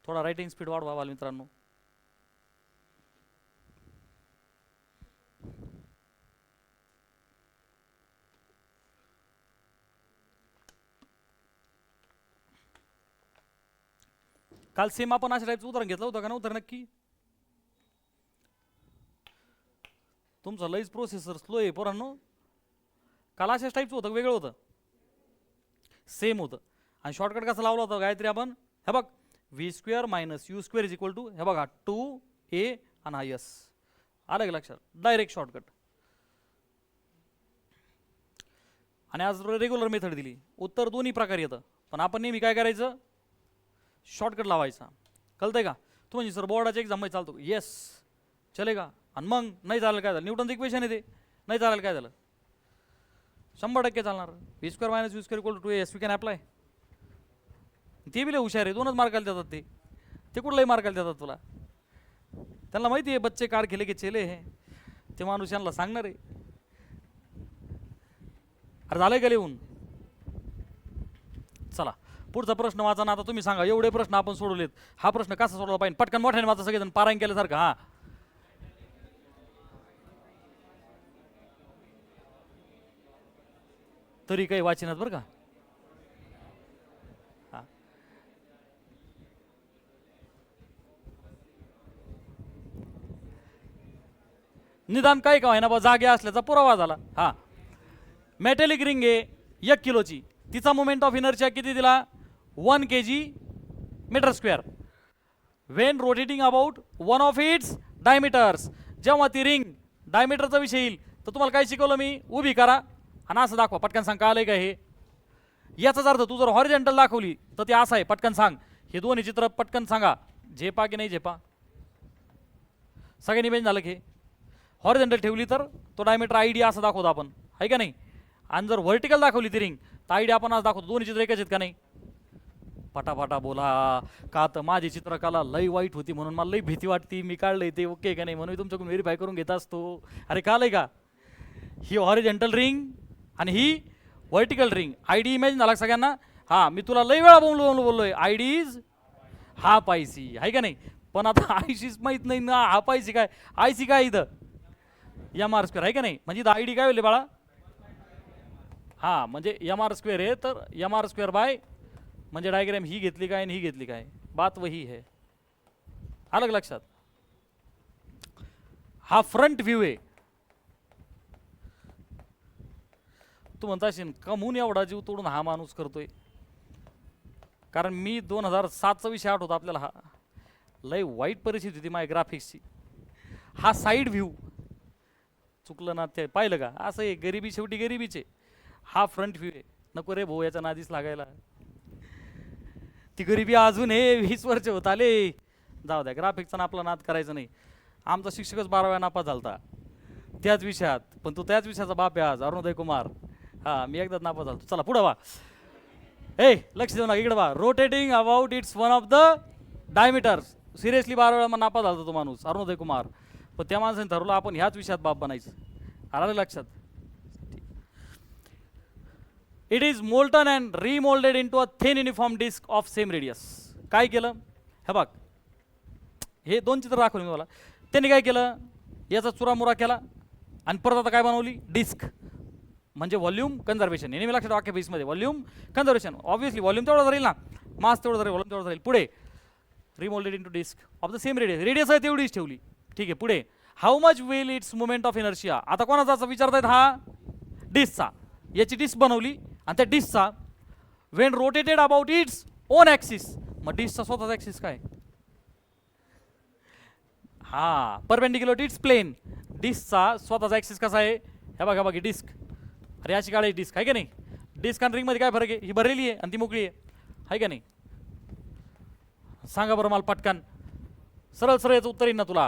थोडा रायटिंग स्पीड वाढवा बालमित्रांनो. काल सेम आपण अशा टाईपचं उदाहरण घेतलं होतं का नव्हतं नक्की? तुमचा लईच प्रोसेसर स्लो आहे पोरांनो. काल अशाच टाईपचं होतं वेगळं होतं? सेम होतं. आणि शॉर्टकट कसा लावला होता गायत्री आपण? हे बघ, V square minus U square is equal to, हे बघा 2a आणि हा यस. आलं का लक्षात? Direct shortcut. आणि आज रेग्युलर मेथड दिली, उत्तर दोन्ही प्रकारे येतं, पण आपण नेहमी काय करायचं? शॉर्टकट लावायचा. कळतंय का? तू म्हणजे सर बोर्डाच्या एक्झाममध्ये चालतो, येस चलेगा. आणि मग नाही चालेल काय झालं? न्यूटनचं इक्वेशन आहे ते, नाही चालेल काय झालं? 100% चालणार. V square minus U square equal to 2a, we can apply. ते बी लय हुशार आहे, 2च मार्काला देतात ते कुठलाही मार्काला देतात तुला. त्यांना माहिती आहे बच्चे कार खेले के चेले हे, ते माणूस यांना सांगणार आहे. अरे झालंय का लिहून? चला पुढचा प्रश्न वाचा ना. आता तुम्ही सांगा, एवढे प्रश्न आपण सोडवलेत, हा प्रश्न कसा सोडवला पाहिजे? पटकन मोठ्याने वाचा, सगळेजण पारायण केल्यासारखं. हा तरी काही वाचिनात बरं का. हा निदान काही का ना बा जागे असल्याचा पुरावा झाला. हा मेटॅलिक रिंग आहे 1 किलोची, तिचा मोमेंट ऑफ इनर्शिया किती दिला? 1 kg metre square. When rotating about one of its diameters, जेव्हा ती रिंग डायमीटरचा विषय येईल तर तुम्हाला काय शिकवलं मी, उभी करा आणि असं दाखवा, पटकन सांग कळलंय का हे. याचाच अर्थ तू जर हॉरिझॉन्टल दाखवली तर ते असं आहे, पटकन सांग. हे दोन्ही चित्र पटकन सांगा, झेपा की नाही झेपा. सगळ्यांनी बेन झालं की हॉरिझॉन्टल ठेवली तर तो डायमीटर आयडी असं दाखवतो आपण, आहे का नाही. आणि जर व्हर्टिकल दाखवली ती रिंग तर आयडी आपण असं दाखवतो. दोन्ही चित्र एकच आहेत का नाही. फटाफटा बोला. का तर माझी चित्रकला लई वाईट होती म्हणून मला लई भीती वाटती, मी काढलंय ते ओके का नाही म्हणून तुमच्याकडून व्हेरीफाय करून घेत असतो. अरे कालय का, ही हॉरिझॉन्टल रिंग आणि ही व्हर्टिकल रिंग. आयडी इमॅजिन झाला सगळ्यांना. हां मी तुला लई वेळा बोललोय आयडी इज हाफ आयसी, आहे का नाही. पण आता आयसीच माहीत नाही ना, हाफ आयसी काय, आयसी काय इथं एम आर स्क्वेअर, आहे का नाही. म्हणजे इथं आयडी काय होईल बाळा. हां म्हणजे एम आर स्क्वेअर आहे, तर एम आर स्क्वेअर बाय म्हणजे डायग्राम ही घेतली काय आणि ही घेतली काय, बात वही है. अलग लक्षात. हा फ्रंट व्ह्यू आहे. तू म्हणता असेल कमून एवढा जीव तोडून हा माणूस करतोय. कारण मी 2007चा विषय आठवतो आपल्याला. हा लय वाईट परिस्थिती होती माझ्या ग्राफिक्सची. हा साईड व्ह्यू चुकलं ना ते पाहिलं का, असं आहे गरिबी शेवटी गरिबीचे. हा फ्रंट व्ह्यू आहे. नको रे भाऊ याच्या नादीच लागायला, ती गरिबी अजून हे 20 वर्ष होत आले. जाऊ द्या, ग्राफिक्सचा ना आपला नाद करायचं नाही. आमचा शिक्षकच 12व्या नापास झालता त्याच विषयात, पण तो त्याच विषयाचा बाप आहे आज, अरुणोदय कुमार. हां मी एकदाच नापास झालो. चला पुढं वा. लक्ष देऊ नका इकडे बा. Rotating about it's one of the diameters. Seriously 12 वेळा नापास झाला तो माणूस, अरुणोदय कुमार. पण त्या माणसाने ठरवलं आपण ह्याच विषयात बाप बनायचं. आलं लक्षात. It is molten and remoulded into a thin uniform disc of same radius. काय केलं हे बघ, हे दोन चित्र दाखवले मी मला. त्यांनी काय केलं, याचा चुरामुरा केला आणि परत आता काय बनवली, डिस्क. म्हणजे व्हॉल्यूम कन्झर्वेशन. हे मी लक्षात वाक्य बेसमध्ये व्हॉल्यूम कन्झर्वेशन. ऑब्व्हियसली व्हॉल्यूम तेवढा राहील ना, मास तेवढं राहील, व्हॉल्यूम तेवढं राहील. पुढे remoulded into disc of the same radius. Radius आहे तेवढीच ठेवली, ठीक आहे. पुढे how much will its movement of inertia. आता कोणाचा विचारतायत, हा डिस्कचा. याची डिस्क बनवली आणि त्या डिस्कचा when rotated about its own axis. मग डिस्कचा स्वतःचा ॲक्सिस काय, हा परपेंडिक्युलर टू इट्स प्लेन. डिस्कचा स्वतःचा ॲक्सिस कसा आहे, हे बघा बघा डिस्क. अरे अशी काढायची डिस्क, आहे का नाही. डिस्क आणि रिंगमध्ये काय फरक आहे, ही भरलेली आहे आणि ती मोकळी आहे का नाही. सांगा बरं मला पटकन, सरळ सरळ याचं उत्तर येईल ना तुला,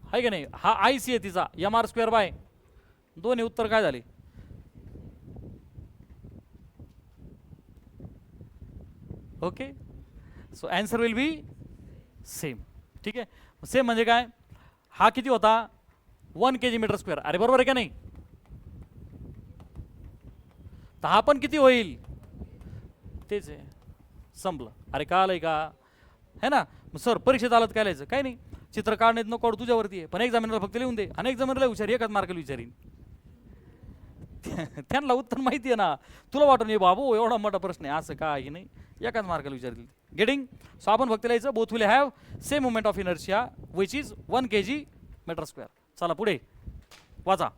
आहे का नाही. हा आय सी आहे तिचा, एम आर स्क्वेअर बाय. दोन्ही उत्तर काय झाले, okay. So answer will be same, ठीक आहे. सेम म्हणजे काय, हा किती होता 1 kg/m². अरे बरोबर आहे का नाही. तर हा पण किती होईल, तेच आहे. संपलं. अरे कळलंय का, है ना. सर परीक्षेत आलं काय लिहायचं, काय नाही. चित्र काढण्यात नको काढू, तुझ्यावरती आहे. पण एक्झामिनरला फक्त लिहून दे. आणि एक्झामिनरला विचार, एकाच मार्काला विचारीन. त्यांना उत्तर माहिती आहे ना. तुला वाटून ये बाबू एवढा मोठा प्रश्न आहे, असं काही नाही. एकाच मार्काला विचारतील. गेटिंग. सो आपण फक्त लिहायचं both will have same movement of inertia which is 1 kg/m². चला पुढे वाचा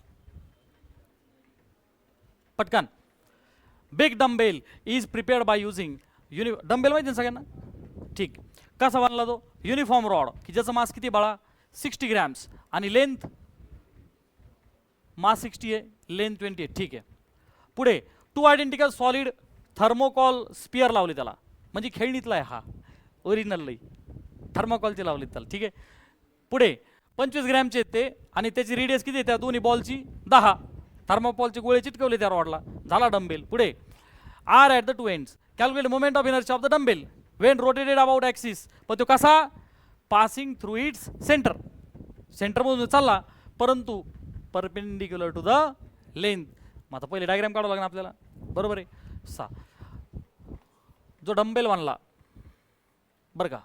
पटकन. Big dumbbell is prepared by using dumbbell माहिती ना सगळ्यांना, ठीक. कसा बनला तो, युनिफॉर्म रॉड की ज्याचं मास किती बाळा 60 ग्रॅम्स आणि लेंथ मास 60 आहे, लेंथ 20 आहे, ठीक आहे. पुढे 2 आयडेंटिकल सॉलिड थर्मोकॉल स्पियर लावले त्याला, म्हणजे खेळणीतला आहे हा, ओरिजिनल नाही, थर्मोकॉलचे लावले त्याला, ठीक आहे. पुढे 25 ग्रॅमचे आहेत ते आणि त्याची रेडियस किती आहे त्या दोन्ही बॉलची 10. थर्मोकॉलचे गोळे चिटकवले त्या रॉडला, झाला डम्बेल. पुढे are at the two ends. Calculate moment of inertia of the dumbbell when rotated about axis. पण तो कसा, पासिंग थ्रू इट्स सेंटर. सेंटरमधून चालला परंतु परपेंडिक्युलर टू द लेंथ. मग आता पहिले डायग्राम काढावं लागणार आपल्याला, बरोबर आहे. जो डम्बेल बनला बरं का,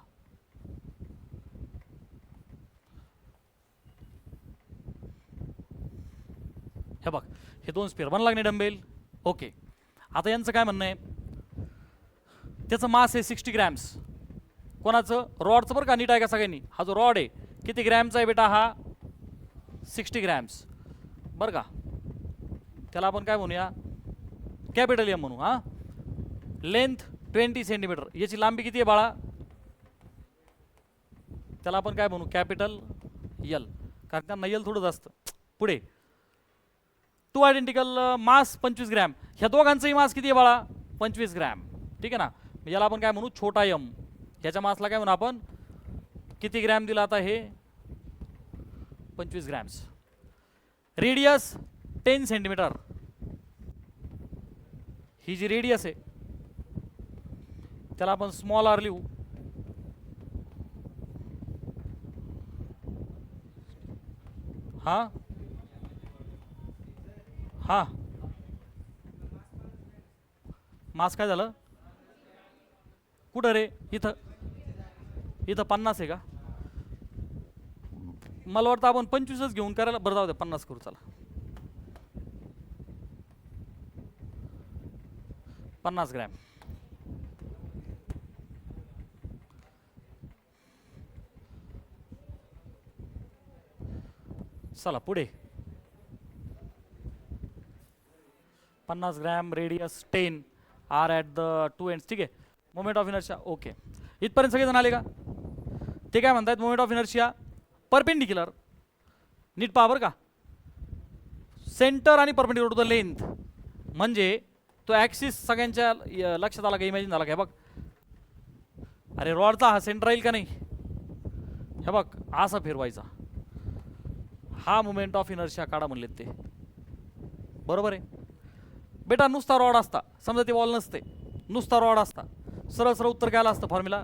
हे बघ हे 2 स्पिअर बनला लागणे डम्बेल, ओके. आता यांचं काय म्हणणं आहे, त्याचं मास आहे 60 ग्रॅम्स. कोणाचं, रॉडचं बरं का, नीट आहे का सगळ्यांनी. हा जो रॉड आहे किती ग्रॅमचा आहे बेटा, हा 60 ग्रॅम्स बरं का. त्याला आपण काय म्हणूया, कॅपिटल एम म्हणू. हां लेंथ 20 सेंटीमीटर. याची लांबी किती आहे बाळा, त्याला आपण काय म्हणू, कॅपिटल यल. कारण त्यांना येईल थोडं जास्त. पुढे टू आयडेंटिकल मास 25 ग्रॅम, ह्या दोघांचंही मास किती आहे बाळा 25 ग्रॅम. ठीक आहे ना, याला आपण काय म्हणू छोटा यम, ह्याच्या मासला काय म्हणू आपण किती ग्रॅम दिला आता हे 25 ग्रॅम्स. रेडियस 10 सेंटीमीटर, ही जी रेडियस आहे त्याला आपण स्मॉल आर लिहू. हा हा मास काय झालं कुठं रे, इथं इथं 50 आहे का, मला वाटतं आपण 25च घेऊन करायला, बरं जाऊ दे 50 करू चला. 50 ग्रॅम. चला पुढे 50 gram, radius 10, are at the two ends. ठीक आहे, मोमेंट ऑफ इनर्शिया. ओके, इथपर्यंत सगळेजण आले का. ते काय म्हणतात मोमेंट ऑफ इनर्शिया परपेंडिक्युलर, नीट पहा बरं का, सेंटर आणि परपेंडिक्युलर टू द लेंथ. म्हणजे तो ॲक्सिस सगळ्यांच्या लक्षात आला का, इमॅजिन झाला का. बघ अरे रॉडचा हा सेंटर राहील का नाही, हे बघ असा फिरवायचा, हा मोमेंट ऑफ इनर्शिया काढा म्हणलेत ते. बरोबर आहे बेटा. नुसता रॉड असता, समजा ते वॉल नसते, नुसता रॉड असता, सरळ सरळ उत्तर काय आलं असतं फॉर्म्युला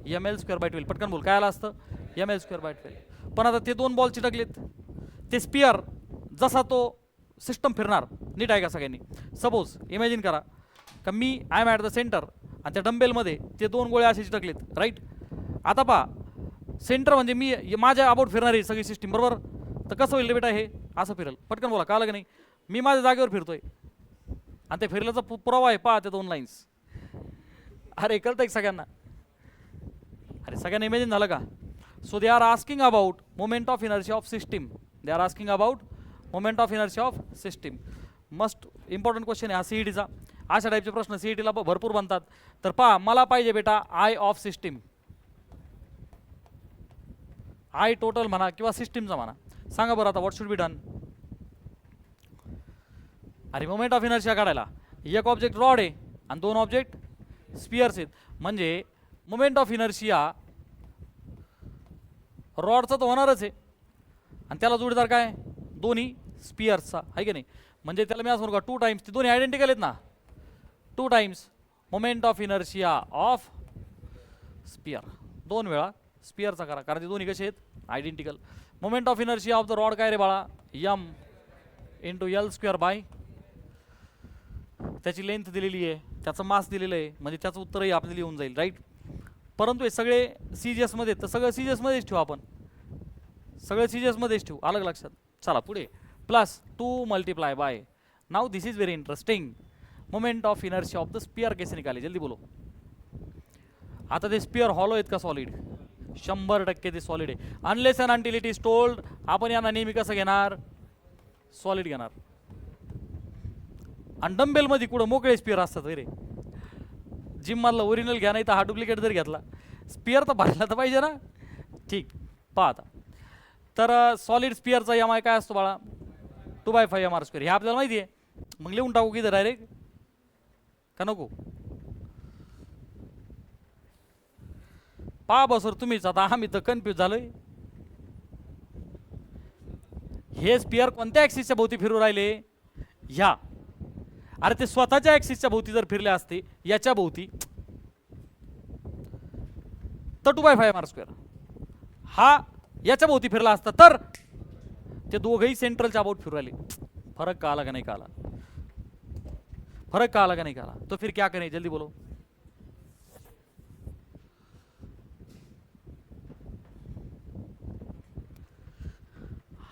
ml²/12. पटकन बोल काय आलं असतं ml²/12. पण आता ते दोन बॉल चिटकलेत, ते स्पियर जसा तो सिस्टम फिरणार. नीट आहे का सगळ्यांनी. सपोज इमॅजिन करा का मी I am at the centre आणि त्या डंबेलमध्ये ते दोन गोळे असे चिटकलेत, राईट. आता पहा सेंटर म्हणजे मी माझ्या अबाउट फिरणार आहे सगळी सिस्टीम, बरोबर. तर कसं होईल रे बेटा, हे असं फिरेल. पटकन बोला कळलं का नाही. मी माझ्या जागेवर फिरतोय आणि ते फिरल्याचा पुरावा आहे, पहा ते दोन लाईन्स. अरे कळतं एक सगळ्यांना, अरे सगळ्यांना इमॅजिन झालं का. So they are asking about moment of inertia of system, they are asking about moment of inertia of system. Must important question आहे हा सीईटीचा. अशा टाईपचे प्रश्न सीईटीला भरपूर बनतात. तर पहा मला पाहिजे बेटा I of system, I total म्हणा किंवा सिस्टीमचा म्हणा. सांगा बरं आता व्हॉट शुड बी डन. अरे मोमेंट ऑफ इनर्शिया काढायला एक ऑब्जेक्ट रॉड आहे आणि दोन ऑब्जेक्ट स्पियर्स आहेत. म्हणजे मोमेंट ऑफ इनर्शिया रॉडचा तर होणारच आहे आणि त्याला जोडीदार काय दोन्ही स्पियर्सचा आहे की नाही. म्हणजे त्याला मी असं म्हणू का 2 टाइम्स, ते दोन्ही आयडेंटिकल आहेत ना, 2 times moment of inertia of sphere. 2 वेळा स्पियरचा करा कारण ते दोन्ही कसे आहेत identical. Moment of inertia of the rod काय रे बाळा m × l², त्याची लेंथ दिलेली आहे, त्याचं मास दिलेलं आहे, म्हणजे त्याचं उत्तरही आपल्याला येऊन जाईल, राईट. परंतु हे सगळे CGS मध्ये, तर सगळं CGS मध्येच ठेवू आपण, सगळं CGS मध्येच ठेवू, अलग लक्षात. चला पुढे +2 × now this is very interesting. Moment of inertia of the sphere कैसे निकाले, जल्दी बोलो. आता ते स्पियर हॉलो आहेत का सॉलिड, 100% ते सॉलिड आहे. Unless and until it is told, आपण यांना नेहमी कसं घेणार सॉलिड घेणार. आणि डंबेल मध्ये कुठं मोकळे स्पियर असतात रे, जिम मधला ओरिजिनल घ्या नाही तर हा डुप्लिकेट जर घेतला, स्पियर तर भरला तर पाहिजे ना. ठीक पहा आता, तर सॉलिड स्पियरचा MI काय असतो बाळा 2/5 mr². हे आपल्याला माहिती आहे, मग लिहून टाकू की डायरेक्ट का नको. पहा बसर तुम्हीच, आता आम्ही तर कन्फ्यूज झालोय. हे स्पियर कोणत्या ॲक्सिसच्या भोवती फिरू राहिले, ह्या. अरे ते स्वतःच्या ॲक्सिसच्या भोवती जर फिरले असते याच्या भोवती तर 2/5 mr². हा याच्या भोवती फिरला असता तर ते दोघंही सेंट्रलच्या अबाउट फिरू राहिले. फरक का आला का नाही, का आला फरक का आला का नाही, का आला. तो फिर क्या करें, जल्दी बोलो.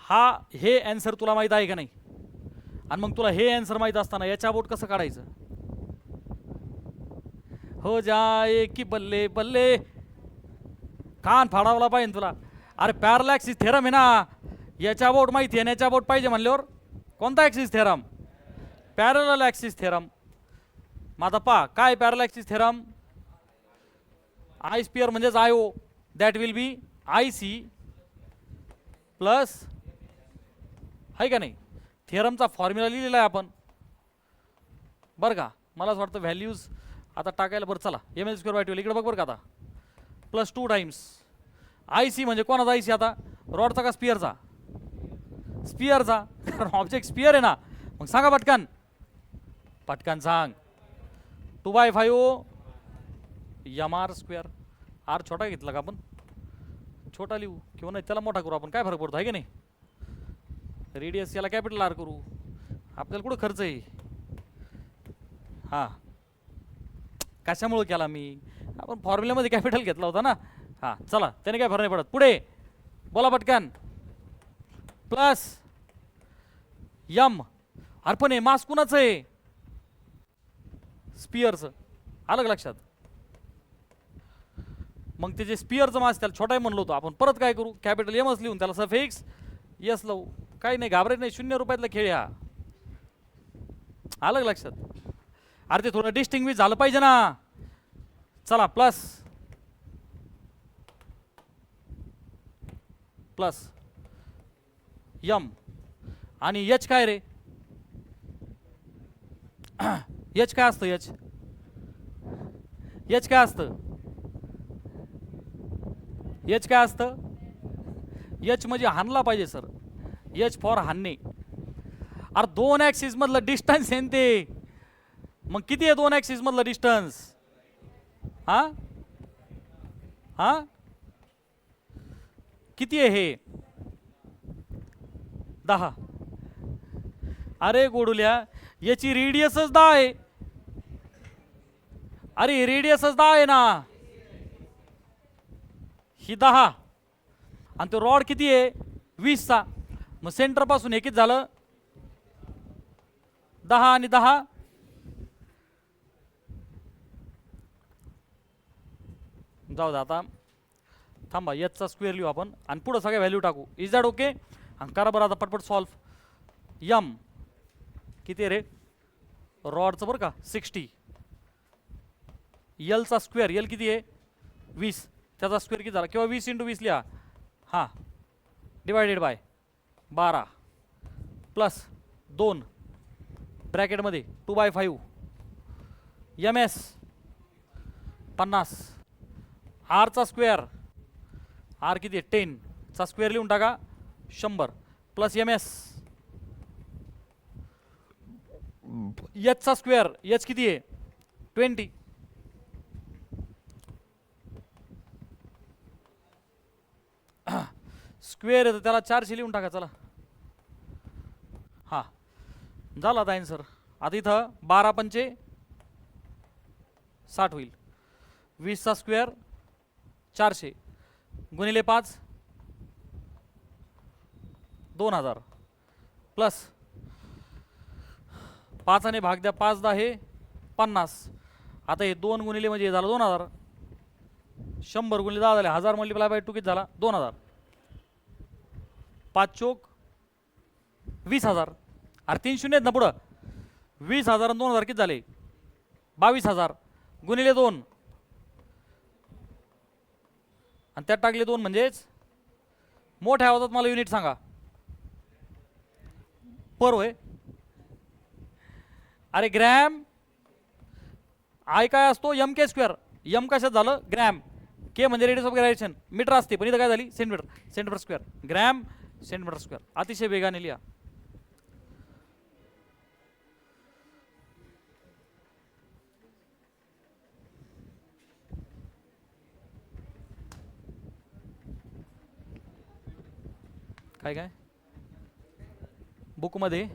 हा हे आन्सर तुला माहित आहे का नाही, आणि मग तुला हे आन्सर माहित असताना याच्या अबाउट कसं काढायचं. हो जाए की बल्ले बल्ले, कान फाडावला पाहिजे तुला. अरे पॅरल ॲक्सिस थेरम आहे ना, याच्या अबाउट माहिती आहे, याच्या अबाउट पाहिजे म्हणल्यावर कोणता axis theorem, parallel axis theorem. मग आता पहा काय पॅरल ॲक्सिस थेरम, आय स्पियर म्हणजेच IO, that will be IC plus आहे का नाही, थिअरमचा फॉर्म्युला लिहिलेला आहे आपण बरं का. मला असं वाटतं व्हॅल्यूज आता टाकायला बरं. चला एम एल स्क्वेअर बाय 12 इकडे बघ बरं का आता. प्लस 2 टाइम्स आय सी म्हणजे कोणाचा आय सी आता, रॉडचा का स्पिअरचा? स्पिअरचा, कारण ऑब्जेक्ट स्पिअर आहे ना. मग सांगा पटकन, पटकन सांग. 2/5 एम आर स्क्वेअर. आर छोटा घेतला का आपण, छोटा लिहू किंवा नाही त्याला मोठा करू आपण, काय फरक पडतो आहे की नाही. रेडियस याला कॅपिटल आर करू, आपल्याला कुठं खर्च आहे. हां कशामुळे केला मी, आपण फॉर्म्युल्यामध्ये कॅपिटल घेतला होता ना. हां चला त्याने काय फरक नाही पडत. पुढे बोला पटकन. प्लस यम. अरे पण हे मास कुणाचं आहे, स्पिअरचं. आलं का लक्षात. मग ते जे स्पिअरचं मास त्याला छोटा म्हणलो होतो आपण, परत काय करू, कॅपिटल एमच लिहून त्याला सफिक्स यस लावू. काही नाही घाबरायचं नाही, 0 रुपयातला खेळ हा. आलं का लक्षात. अरे ते थोडं डिस्टिंग्विश झालं पाहिजे ना. चला प्लस प्लस यम आणि एच काय रे, एच काय असतं, एच एच काय असतं, एच काय असतं. एच म्हणजे हाणला पाहिजे सर, एच फॉर हाणणे. अरे 2 ॲक्सिस मधलं डिस्टन्स आहे ते. मग किती आहे 2 ॲक्सिस मधलं डिस्टन्स. हा हा किती आहे हे, 10. अरे गोडुल्या याची रेडियसच 10 आहे. अरे रेडियसच 10 आहे ना, ही 10 आणि तो रॉड किती आहे 20चा. मग सेंटर पासून हे किती झालं 10 आणि 10. जाऊ दे आता, थांबा याचा स्क्वेअर लिहू आपण आणि पुढे सगळ्या व्हॅल्यू टाकू. Is that okay. आणि करा बरं आता पटपट सॉल्व. यम किती आहे रे रॉडचं बरं का 60. एलचा स्क्वेअर, एल किती आहे 20, त्याचा स्क्वेअर किती झाला, किंवा 20 × 20 लिहा. हां डिवायडेड बाय 12 प्लस 2 ब्रॅकेटमध्ये 2/5 एम एस 50. आरचा स्क्वेअर, आर किती आहे 10 चा स्क्वेअर लिहून टाका 100 प्लस एम एस. एचचा स्क्वेअर, एच किती आहे 20. स्क्वेअर आहे तर त्याला 400 लिहून टाका. चला हां झाला आता आन्सर. आता इथं 12 पंचे 60 होईल. 20चा स्क्वेअर 400 गुणिले 5 2000 प्लस 5 आणि भाग द्या 5 10 हे 50. आता हे 2 गुणिले म्हणजे हे झालं 2000. 100 गुणिले 10 झाले 1000 मल्टिप्लाय बाय 2 किती झाला 2000. 5 चोक 20,000. अरे 3 शून्य आहेत ना पुढं. 20,000 आणि 2000 किती झाले 22,000 गुणिले 2 आणि त्यात टाकले 2 म्हणजेच मोठ्या आवाजात मला युनिट सांगा. पर होय. अरे ग्रॅम. आय काय असतो एम के स्क्वेअर. एम कशात झालं ग्रॅम. के म्हणजे रेडियस ऑफ गायरेशन मीटर असते, पण इथं काय झाली centimetre. Centimetre square gram centimetre square. अतिशय वेगाने लिहा. काय काय बुकमध्ये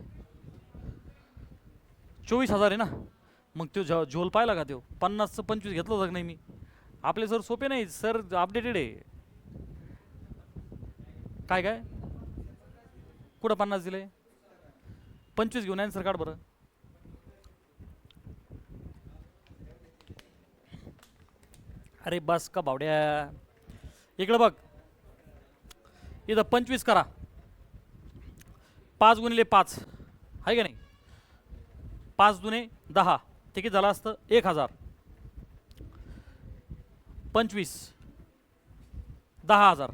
24,000 आहे ना. मग तो झोल पाहिला का, तो 50चं 25 घेतलं होतं नाही मी. आपले सर सोपे नाही सर, अपडेटेड आहे. काय काय कुठं 50 दिले 25 घेऊन आन्सर काढ बरं. अरे बस का भावड्या, इकडं बघ. इथं 25 करा. 5 गुणिले 5 आहे का नाही. 5 दुने 10 ते किती झालं असतं 1000. 25 10,000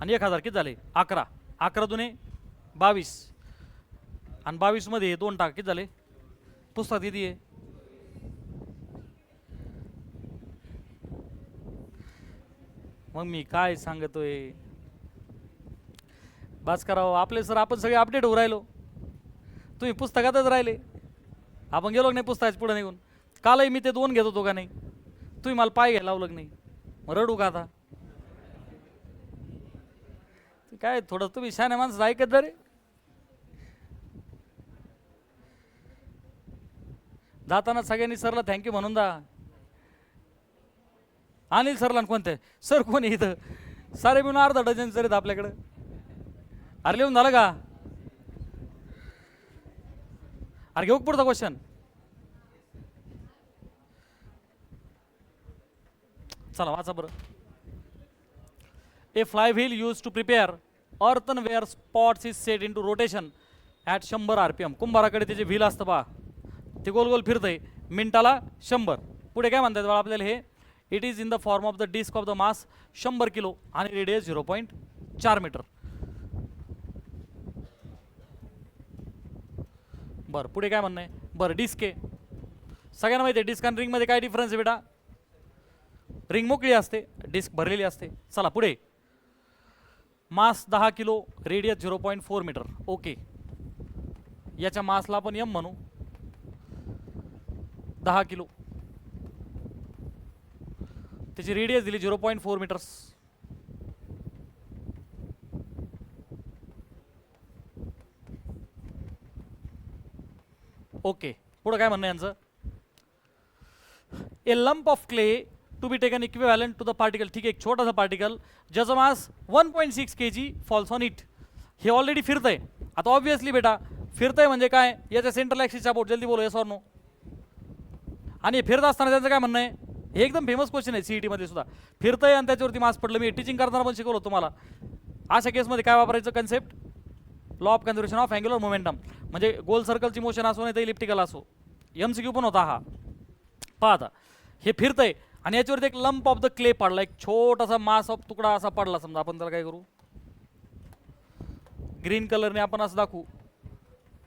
आणि 1000 किती झाले 11. 11 दुने 22 आणि 22 मध्ये 2 टाक किती झाले पुस्तकात किती आहे. मग मी काय सांगतोय बस करावं आपले सर. आपण सगळे अपडेट होऊ राहिलो, तुम्ही पुस्तकातच राहिले. आपण गेलो नाही पुस्तकाच्या पुढे निघून. कालही मी ते 2 घेत होतो का नाही, तुम्ही मला पाय घ्यायला लावलं नाही. मग रडू का आता. काय थोडं तुम्ही शहाण्या माणसं ऐकत जरे. जाताना सगळ्यांनी सरला थँक्यू म्हणून जा. अनिल सरला कोणते सर कोणी इथं सारे मिळून अर्धा डझन सर आहेत आपल्याकडं. अरे लिहून झालं का. अरे घेऊ पुढचा क्वेश्चन. चला वाचा बरं. A fly wheel use to prepare earthenware spots is set into rotation at 100 RPM. कुंभाराकडे त्याचे व्हील असतं बा, ते गोल गोल फिरतंय मिनिटाला 100. पुढे काय म्हणतात बाळा आपल्याला हे. It is in the form of the disc of the mass 100 kilo आणि रेडियस 0.4 मीटर. बरं पुढे काय म्हणणं आहे. बरं डिस्क आहे सगळ्यांना माहिती आहे. डिस्क आणि रिंगमध्ये काय डिफरन्स आहे बेटा. रिंग मोकळी असते, डिस्क भरलेली असते. चला पुढे. मास 10 किलो, रेडियस 0.4 मीटर. ओके, याच्या मासला आपण एम म्हणू. 10 किलो, त्याची रेडियस दिली 0.4 मीटर्स. ओके पुढं काय म्हणणं यांचं. A lump of clay to be taken equivalent to the particle. ठीक आहे, एक छोटासा पार्टिकल ज्याचं mass 1.6 kg falls on it. हे ऑलरेडी फिरतंय. आता ऑब्व्हियसली बेटा फिरतंय म्हणजे काय, याच्या सेंट्रल ॲक्सिसच्या बोट. जल्दी बोलो येस ऑर नो. आणि फिरत असताना त्यांचं काय म्हणणं आहे. हे एकदम फेमस क्वेश्चन आहे सीईटी मध्ये सुद्धा. फिरतंय आणि त्याच्यावरती मास पडलं. मी टीचिंग करताना पण शिकवलं तुम्हाला. अशा केसमध्ये काय वापरायचं concept. Law of conservation of angular momentum. म्हणजे गोल सर्कलची मोशन असो नाही तर इलिप्टिकल असो. MCQ पण होता हा. पहा आता हे फिरतंय आणि याच्यावरती एक लंप ऑफ द क्ले पडला. एक छोटासा मास ऑफ तुकडा असा पडला समजा. आपण त्याला काय करू ग्रीन कलरने आपण असं दाखवू.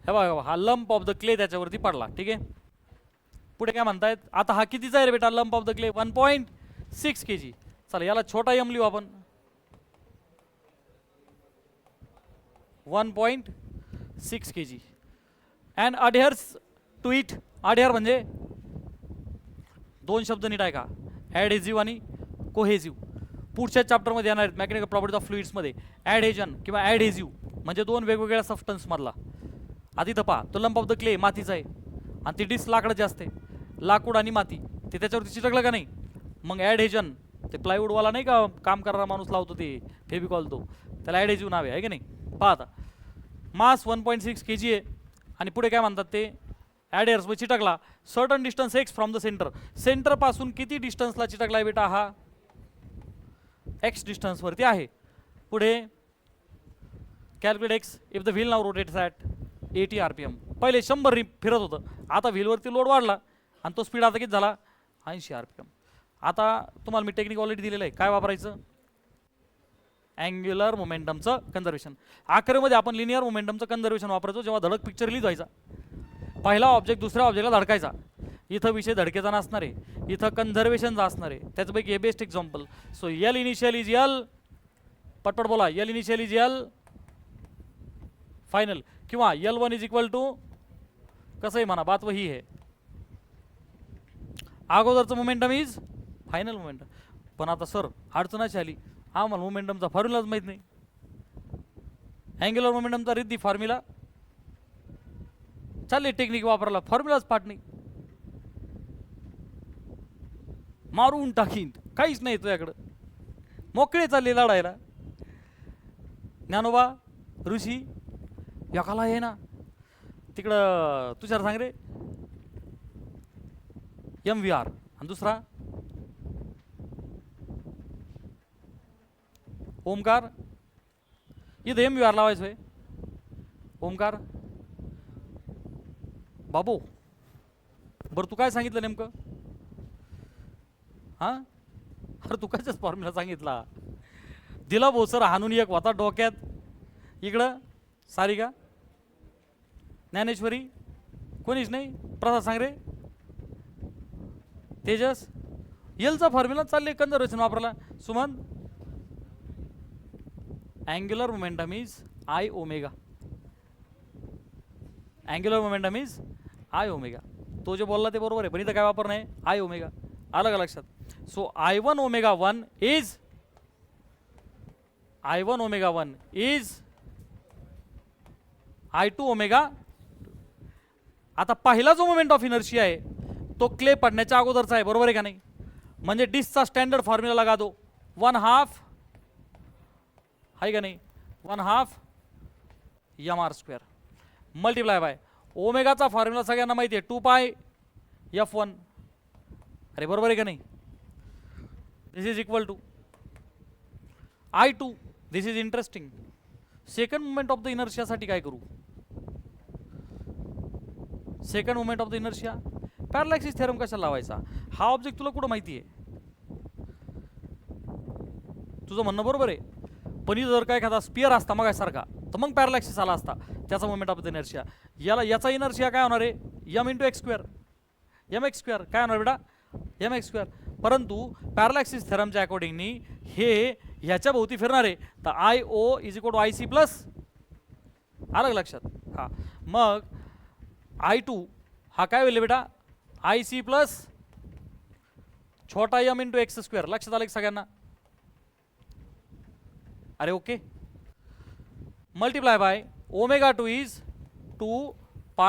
हे बघा हा लंप ऑफ द क्ले त्याच्यावरती पडला. ठीक आहे, पुढे काय म्हणतायत. आता हा कितीचा आहे रे बेटा lump of the clay 1.6 kg. चला याला छोटा एम लिहू आपण. 1.6 kg अँड अडहेअर्स टू इट. अडहेअर म्हणजे 2 शब्द नीट आहे का. ॲडहेझिव्ह आणि कोहेझिव्ह. पुढच्या चॅप्टरमध्ये येणार आहेत मेकॅनिकल प्रॉपर्टीज ऑफ फ्लुइड्समध्ये. ॲडहेजन किंवा ॲडहेझिव्ह म्हणजे 2 वेगवेगळ्या सबस्टन्समधला. आधी तर पहा तो लंप ऑफ द क्ले मातीचा आहे आणि ती डिस्क लाकडाची असते. लाकूड आणि माती ते त्याच्यावरती चिटकलं का नाही. मग ॲडहेजन ते प्लायवूडवाला नाही का काम करणारा माणूस लावतो ते फेविकॉल, तो त्याला ॲडहेझिव्ह नाव आहे की नाही. पहा आता मास 1.6 kg आहे आणि पुढे काय म्हणतात ते ॲडहेअर्स मध्ये चिटकला. Certain distance X from the centre. Centre पासून किती डिस्टन्सला चिटकला आहे बेटा हा एक्स डिस्टन्सवरती आहे. पुढे calculate x if the wheel now rotates at 80 RPM. पहिले 100 फिरत होतं, आता व्हीलवरती लोड वाढला आणि तो स्पीड आता किती झाला 80 RPM. आता तुम्हाला मी टेक्निक ऑलरेडी दिलेलं आहे. काय वापरायचं अँग्युलर मोमेंटमचं कन्झर्वेशन. आखरेमध्ये आपण लिनियर मोमेंटमचं कन्झर्वेशन वापरायचो जेव्हा धडक पिक्चर रिलीज व्हायचा. पहिला ऑब्जेक्ट दुसऱ्या ऑब्जेक्टला धडकायचा. इथं विषय धडकेचा नसणार आहे, इथं कन्झर्वेशनचा असणार आहे. त्याच्यापैकी हे best example. So L initial is L, पटपट बोला. L initial is L final किंवा L1 इज इक्वल टू कसंही म्हणा बात वही है. अगोदरचं मोमेंटम इज फायनल मोमेंटम. पण आता सर अडचण अशी आली आम्हाला मोमेंटमचा फॉर्म्युलाच माहीत नाही. अँग्युलर मोमेंटमचा रिद्धी फॉर्म्युला चालले टेक्निक वापरायला, फॉर्म्युलाच पाठ नाही. मारून टाकीन काहीच नाही तुझ्याकडं. मोकळे चालले लढायला. ज्ञानोबा ऋषी एकाला आहे ना तिकडं तुषार सांग रे MVR आणि दुसरा ओमकार. इथं MVR लावायचं आहे. ओमकार बाबू बरं तू काय सांगितलं नेमकं. हां अरे तू कशाच फॉर्म्युला सांगितला. दिला भाऊ सर हाणून एक होता डोक्यात. इकडं सारिका, ज्ञानेश्वरी, कोणीच नाही. प्रसाद सांगरे, तेजस, एलचा फॉर्म्युला चालले कन्झर्वेशन वापरला. Suman, angular momentum is i omega. Angular momentum is i omega. तो जे बोलला ते बरोबर आहे, पण इथं काय वापर नाही, आय ओमेगा. आलं का लक्षात? So I1 omega 1 is I1 omega 1 is I2 omega. आता पहिला जो मोमेंट ऑफ इनर्शिया आहे तो क्ले पडण्याच्या अगोदरचा आहे, बरोबर आहे का नाही? म्हणजे डिस्कचा स्टँडर्ड फॉर्म्युला लगा दो, 1/2 आहे का नाही, 1/2 mr² मल्टिप्लाय बाय ओमेगाचा फॉर्म्युला सगळ्यांना माहिती आहे, 2π f1. अरे बरोबर आहे का नाही? This is equal to I2. This is interesting. Second movement of the इनर्शियासाठी काय करू? Second movement of the inertia parallel axis theorem कशाला लावायचा? हा ऑब्जेक्ट तुला कुठं माहिती आहे? तुझं म्हणणं बरोबर आहे, पण जर काय एखादा स्पिअर असता मग सारखा तर मग पॅरालॅक्सिस आला असता, त्याचा मुवमेंट ऑफ द इनर्शिया. याचा इनर्शिया काय होणार आहे? m × x². mx² काय होणार बेटा? mx². परंतु पॅरालॅक्सिस थेरमच्या अकॉर्डिंगनी हे ह्याच्या भोवती फिरणार आहे, तर IO = IC+. आलं लक्षात? हा, मग I2 हा काय होईल बेटा? IC+ छोटा m × x². लक्षात आलं की सगळ्यांना? अरे okay. Multiply by ω2 is 2π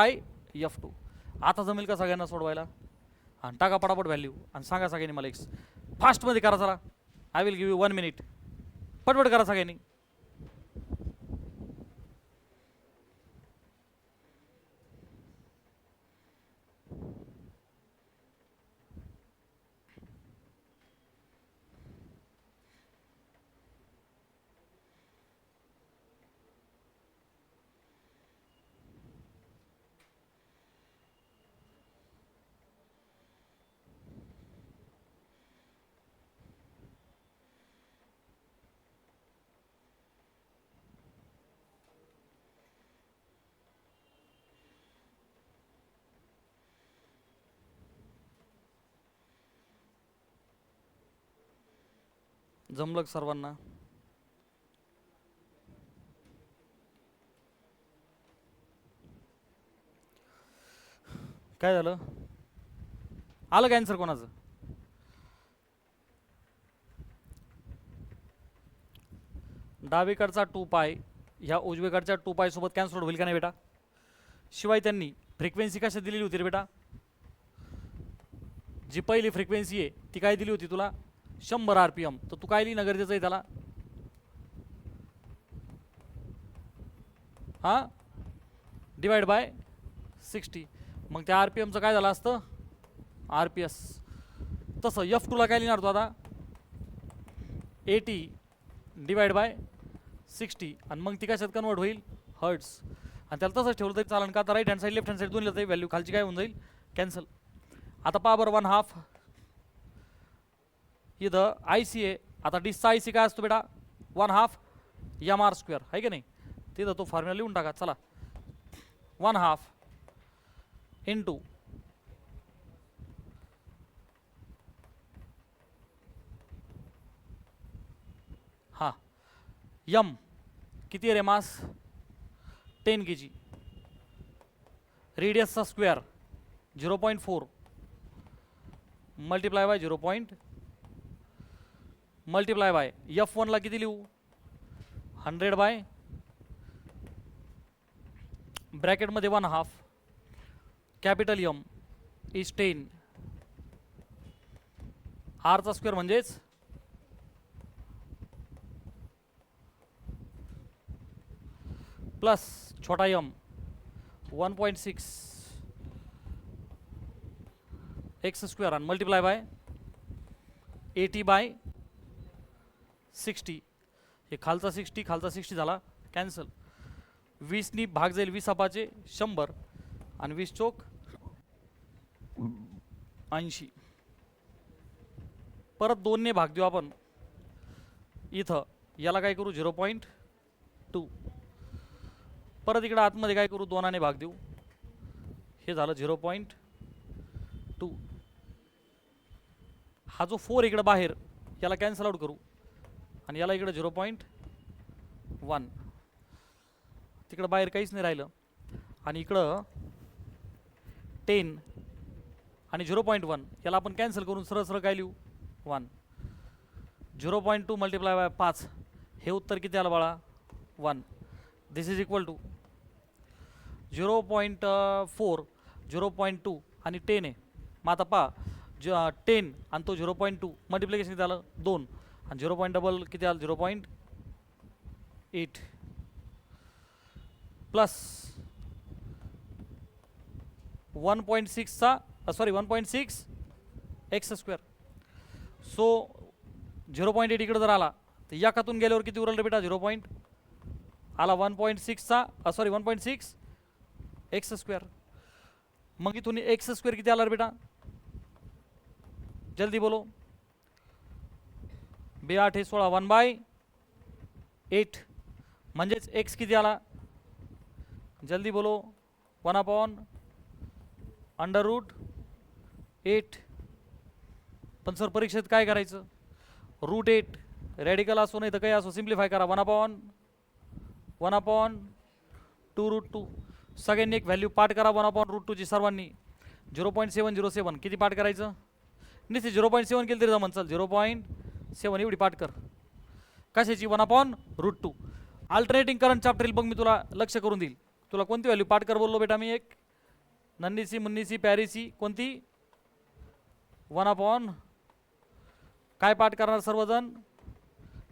f2. आता जमेल का सगळ्यांना सोडवायला? आणि टाका पटापट व्हॅल्यू आणि सांगा सगळ्यांनी मला एक्स. फास्टमध्ये करा चला. I will give you 1 minute. पटपट करा सगळ्यांनी. जमलं सर्वांना? काय झालं? आलं का आन्सर कोणाचं? डावीकडचा 2π ह्या उजवीकडच्या 2π सोबत कॅन्सल होईल का नाही बेटा? शिवाय त्यांनी फ्रिक्वेन्सी कशा दिलेली होती रे बेटा? जी पहिली फ्रिक्वेन्सी आहे ती काय दिली होती तुला? 100 RPM. तर तू काय लिहिणं गरजेचं आहे त्याला? हां, डिवाइड बाय 60. मग त्या RPMचं काय झालं असतं? RPS. तसं F2 ला काय लिहिणार तू आता? 80 डिवाइड बाय 60. आणि मग ती कशात कन्वर्ट होईल? हर्ट्स. आणि त्याला तसंच ठेवलं तरी चालेल का? आता right hand side left hand side दोन्ही व्हॅल्यू खालची काय होऊन जाईल? कॅन्सल. आता पहा बरं, 1/2 इथं IC आहे. आता डिसचा IC काय असतो बेटा? 1/2 mr² आहे की नाही? तिथं तो फॉर्म्युला लिहून टाका. चला, 1/2 इंटू हां m किती रे मास? 10 kg. रेडियसचा square 0.4 multiply by 0. Multiply by F1 ला किती लिहू? 100 बाय ब्रॅकेटमध्ये 1/2 कॅपिटल M इज 10. R चा स्क्वेअर म्हणजेच प्लस छोटा m 1.6 x² आणि मल्टिप्लाय बाय 80 बाय 60. हे खालचा 60 खालचा 60 झाला कॅन्सल. 20 नी भाग जाईल 20 अपाचे 100 आणि 20 चोक 80. परत 2 ने भाग देऊ आपण इथं याला काय करू 0.2. परत इकडे आतमध्ये काय करू 2 ने भाग देऊ, हे झालं 0.2. हा जो 4 इकडे बाहेर याला कॅन्सल आउट करू आणि याला इकडे 0.1. तिकडे बाहेर काहीच नाही राहिलं आणि इकडं 10 आणि 0.1 याला आपण कॅन्सल करून सरळ सरळ काय लिहू 1. 0.2 मल्टिप्लाय बाय 5 हे उत्तर किती आलं बाळा 1. दिस इज इक्वल टू 0.4 0.2 आणि 10 आहे. मग आता पहा 10 आणि तो 0.2 मल्टिप्लिकेशन किती आलं 2 आणि 0.डबल किती आलं 0.8 प्लस 1.6चा सॉरी 1.6 एक्स स्क्वेअर. सो 0.8 इकडे जर आला तर याकातून गेल्यावर किती उरलं रे बेटा 0. आला 1.6चा सॉरी 1.6 एक्स स्क्वेअर. मग इथून एक्स स्क्वेअर किती आला रे बेटा जल्दी बोलो. 2 8 हे 16 1/8 म्हणजेच एक्स किती आला जल्दी बोलो 1/√8. पण सर परीक्षेत काय करायचं √8 रॅडिकल असो नाही तर काही असो सिम्प्लिफाय करा 1/2√2. सगळ्यांनी एक व्हॅल्यू पाठ करा 1/√2ची सर्वांनी. 0.707 किती पाठ करायचं निश्चित 0.7 केलं तरी जमन चल 0.7 एवढी पाठ कर. कशाची 1/√2. अल्टरनेटिंग करंट चॅप्टर बघ मी तुला लक्ष करून देईल. तुला कोणती व्हॅल्यू पाठ कर बोललो बेटा मी एक नन्नीसी मुन्नीसी प्यारीसी कोणती 1/, काय पाठ करणार सर्वजण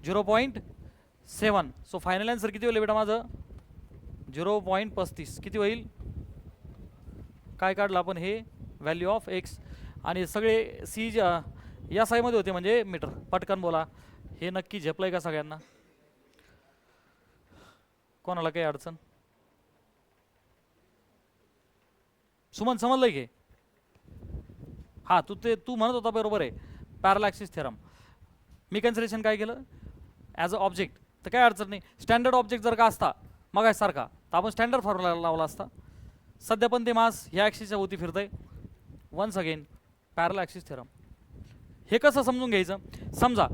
0.7. सो फायनल आन्सर किती होईल बेटा माझं 0.35. किती होईल काय काढलं आपण हे व्हॅल्यू ऑफ एक्स आणि सगळे सी या साईमध्ये होते म्हणजे मीटर. पटकन बोला हे नक्की झेपलंय का सगळ्यांना कोणाला काही अडचण. सुमन समजलंय की हां तू म्हणत होता बरोबर आहे पॅरलल ॲक्सिस थेरम. मी कन्सिडरेशन काय केलं ॲज अ ऑब्जेक्ट तर काय अडचण नाही. स्टँडर्ड ऑब्जेक्ट जर का असता मग सारखा तर आपण स्टँडर्ड फॉर्म्युला लावला असता. सध्या पण ते मास ह्या ॲक्सिसच्या भोवती फिरतंय. Once again parallel axis theorem. हे कसं समजून घ्यायचं समजा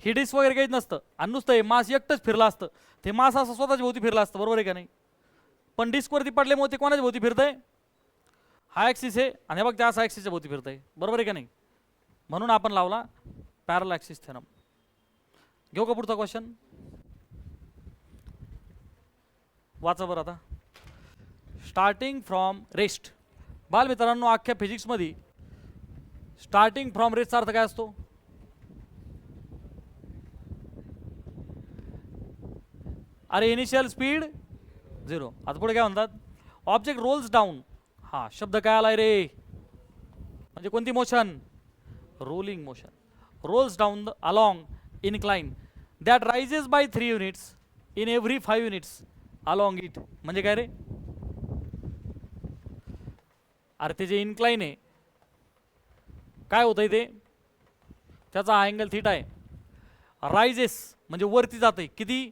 हे डिस्क वगैरे काहीच नसतं आणि नुसतं हे मास एकटंच फिरलं असतं ते मास असं स्वतःच्या भोवती फिरलं असतं बरोबर आहे का नाही. पण डिस्कवरती पडल्यामुळे ते कोणाच्या भोवती फिरतंय हा ॲक्सिस आहे आणि हे बघ त्या असा ॲक्सिसच्या भोवती फिरतंय बरोबर आहे का नाही. म्हणून आपण लावला पॅरलल ॲक्सिस थेरम. घेऊ का पुढचा क्वेश्चन वाचा बरं आता. Starting from rest. बालमित्रांनो अख्ख्या फिजिक्समध्ये स्टार्टिंग फ्रॉम रेस्टचा अर्थ काय असतो अरे इनिशियल स्पीड 0. आता पुढे काय म्हणतात ऑब्जेक्ट रोल्स डाऊन. हा शब्द काय आलाय रे म्हणजे कोणती motion rolling motion. Rolls down along incline that rises by 3 units in every 5 units along it. म्हणजे काय रे अरे ते जे इनक्लाइन आहे काय होतंय ते त्याचा हा अँगल थीटा आहे. राइजेस म्हणजे वरती जाते किती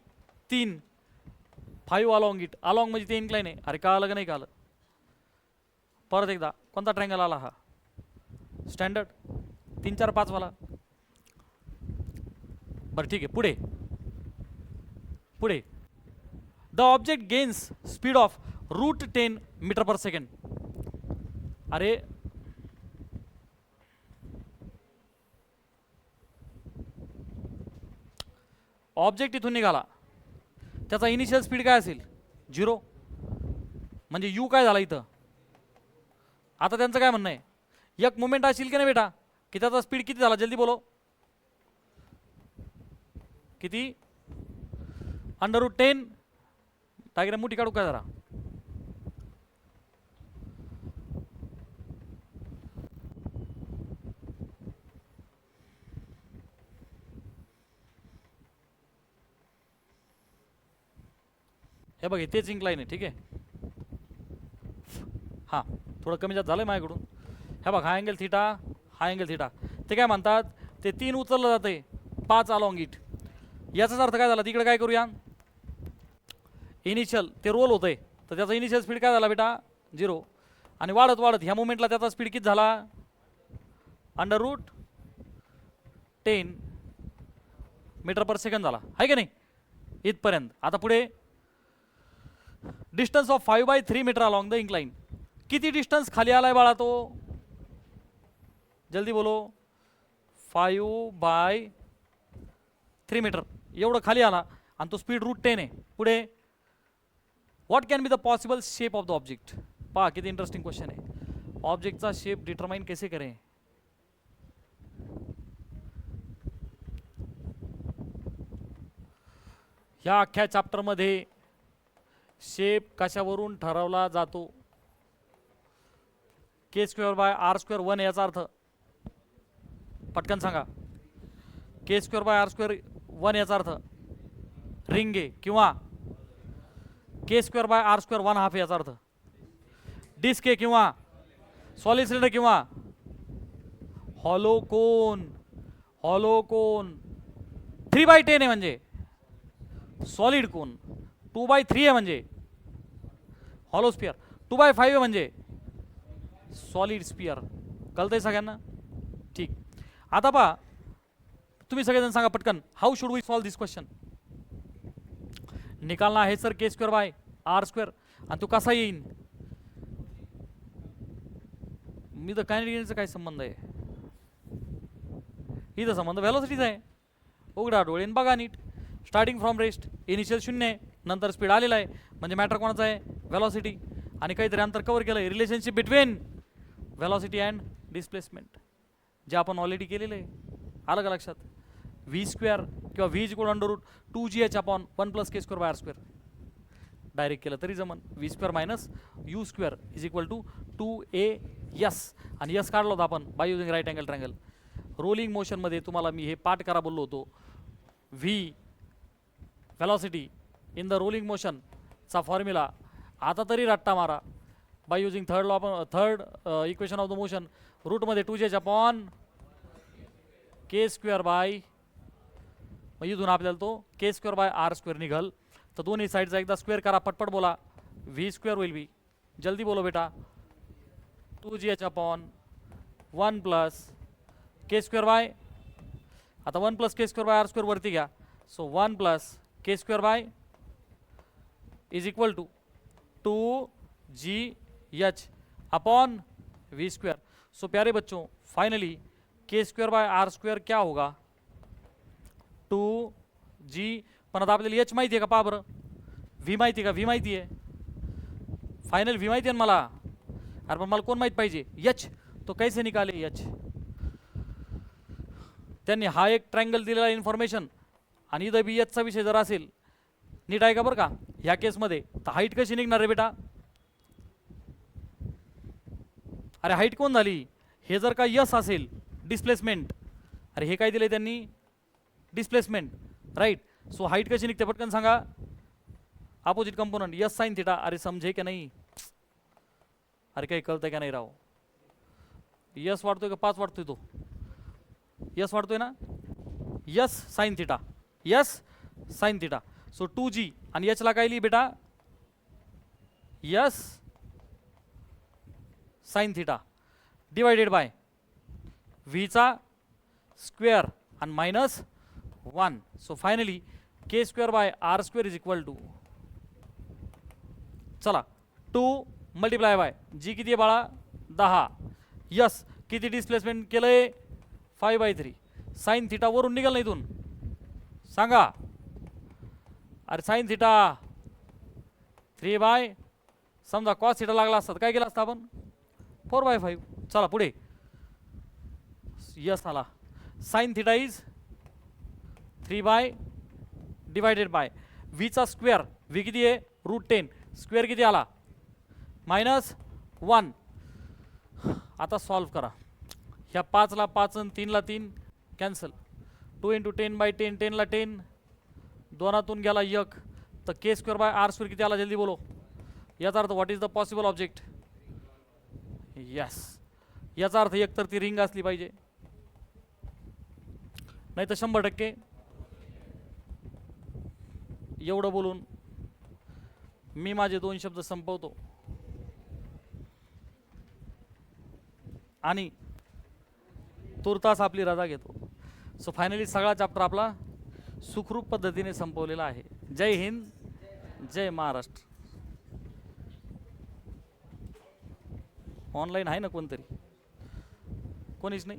3 5 अलॉंग इट. अलॉंग म्हणजे ते इनक्लाइन आहे. अरे का आलं का नाही का आलं परत एकदा कोणता ट्रायंगल आला हा स्टँडर्ड 3 4 5 वाला. बरं ठीक आहे पुढे पुढे the object gains speed of √10 metre per second. अरे ऑब्जेक्ट इथून निघाला त्याचा इनिशियल स्पीड काय असेल 0 म्हणजे यू काय झाला इथं. आता त्यांचं काय म्हणणं आहे एक मोमेंट असेल की नाही बेटा की त्याचा स्पीड किती झाला जल्दी बोलो किती √10. डायग्राम मोठी काढू काय जरा हे बघ तेच इन्क्लाइन आहे ठीक आहे. हां थोडं कमी जास्त झालं माझ्याकडून. हे बघ हा अँगल थीटा ते काय म्हणतात ते 3 उचललं जाते 5 अलॉंग इट. याचाच अर्थ काय झाला, तिकडे काय करूया, इनिशियल ते रोल होतंय तर त्याचा इनिशियल स्पीड काय झाला बेटा 0 आणि वाढत वाढत ह्या मोमेंटला त्याचा स्पीड किती झाला √10 मीटर पर सेकंड झाला आहे की नाही इथपर्यंत. आता पुढे distance of 5/3 metre along the incline. किती डिस्टन्स खाली आलाय बाळा तो, जल्दी बोलो. 5/3 मीटर एवढं खाली आला आणि तो स्पीड √10 आहे. पुढे what can be the possible shape of the object. पहा किती इंटरेस्टिंग क्वेश्चन आहे. ऑब्जेक्टचा शेप डिटरमाइन कैसे करें. ह्या अख्ख्या चॅप्टरमध्ये शेप कशावरून ठरवला जातो. k²/r² 1 याचा अर्थ पटकन सांगा. k²/r² 1 याचा अर्थ रिंग आहे किंवा k²/r² 1/2 याचा अर्थ डिस्क आहे किंवा सॉलिड सिलेंडर किंवा हॉलो कोन. हॉलो कोन 3/10 आहे म्हणजे सॉलिड कोन. 2/3 आहे म्हणजे हॉलो स्पियर. 2/5 आहे म्हणजे सॉलिड स्पियर. कळतंय सगळ्यांना. ठीक. आता पहा तुम्ही सगळेजण सांगा पटकन, how should we solve this question. निकालना आहे सर k²/r² आणि तो कसा येईन. मी तर कायनेटिकचा काय संबंध आहे इथं, संबंध व्हेलॉसिटीचा आहे. उघडा डोळे बघा नीट. स्टार्टिंग फ्रॉम रेस्ट इनिशियल 0 आहे, नंतर स्पीड आलेला आहे म्हणजे मॅटर कोणाचा आहे व्हेलॉसिटी, आणि काहीतरी अंतर कव्हर केलं आहे relationship between velocity and displacement जे आपण ऑलरेडी केलेलं आहे. आलं का लक्षात. v² किंवा v = √2gh/1 + k²/r². डायरेक्ट केलं तरी जमन. v² - u² = 2as आणि s काढला होता आपण by using right angle triangle. Rolling मोशनमध्ये तुम्हाला मी हे पाठ करा बोललो होतो. v velocity in the rolling motion चा फॉर्म्युला आता तरी रट्टा मारा by using third equation of the motion. रूटमध्ये 2gh/k², मग इथून आपल्याला तो k²/r² निघल. तर दोन्ही साईडचा एकदा स्क्वेअर करा, पटपट बोला. v² होईल v, जल्दी बोलो बेटा. 2gh/1 + k², आता 1 + k²/r² वरती घ्या. So 1 + k² = 2gh/v². सो प्यारे बच्चों फाइनली k²/r² क्या होगा 2g. पण आता आपल्याला h माहिती आहे का पहा बरं. v माहिती आहे का. v माहिती आहे फायनल v माहिती आहे मला. अरे पण मला कोण माहित पाहिजे h. तो कैसे निकाले h. त्यांनी हा एक ट्रायंगल दिलेला इन्फॉर्मेशन आणि इथं बी एचचा विषय जर असेल नीट आहे का बरं का. ह्या केसमध्ये तर हाईट कशी निघणार रे बेटा. अरे हाईट कोण झाली. हे जर का यस असेल डिस्प्लेसमेंट, अरे हे काय दिले त्यांनी डिस्प्लेसमेंट राईट. सो हाईट कशी निघते पटकन सांगा. Opposite component yes sine theta. अरे समजे की नाही. अरे काही कळतंय का नाही राव. यस वाढतोय का 5 वाढतोय तो. यस वाढतोय ना. Yes sine theta. Yes sine theta. So 2g आणि h ला काय लिही बेटा yes sine theta divided by v चा स्क्वेअर आणि -1. सो फायनली k²/r² = चला 2 × g किती आहे बाळा 10. यस किती डिस्प्लेसमेंट केलंय 5/3. साइन थिटा वरून निघाल ना इथून सांगा. अरे साइन थिटा 3 समजा कॉस थिटा लागला असता काय केलं असतं आपण 4/5. चला पुढे यस आला. Sine theta is 3 divided by v चा स्क्वेअर. v किती आहे √10. स्क्वेअर किती आला -1. आता सॉल्व करा. ह्या 5 ला 5 आणि 3 ला 3 कॅन्सल. 2 × 10/10 10 ला 10 दोनातून गेला 1. तर k²/r² किती आला जल्दी बोलो. याचा अर्थ what is the possible object. Yes याचा अर्थ एक तर ती रिंग असली पाहिजे नाही तर 100% एवढं बोलून मी माझे 2 शब्द संपवतो आणि तुर्तास आपली रजा घेतो. सो फायनली सगळा चॅप्टर आपला सुखरूप पद्धतीने संपवलेला आहे. जय हिंद, जय महाराष्ट्र. ऑनलाईन आहे ना कोणतरी? कोणीच नाही.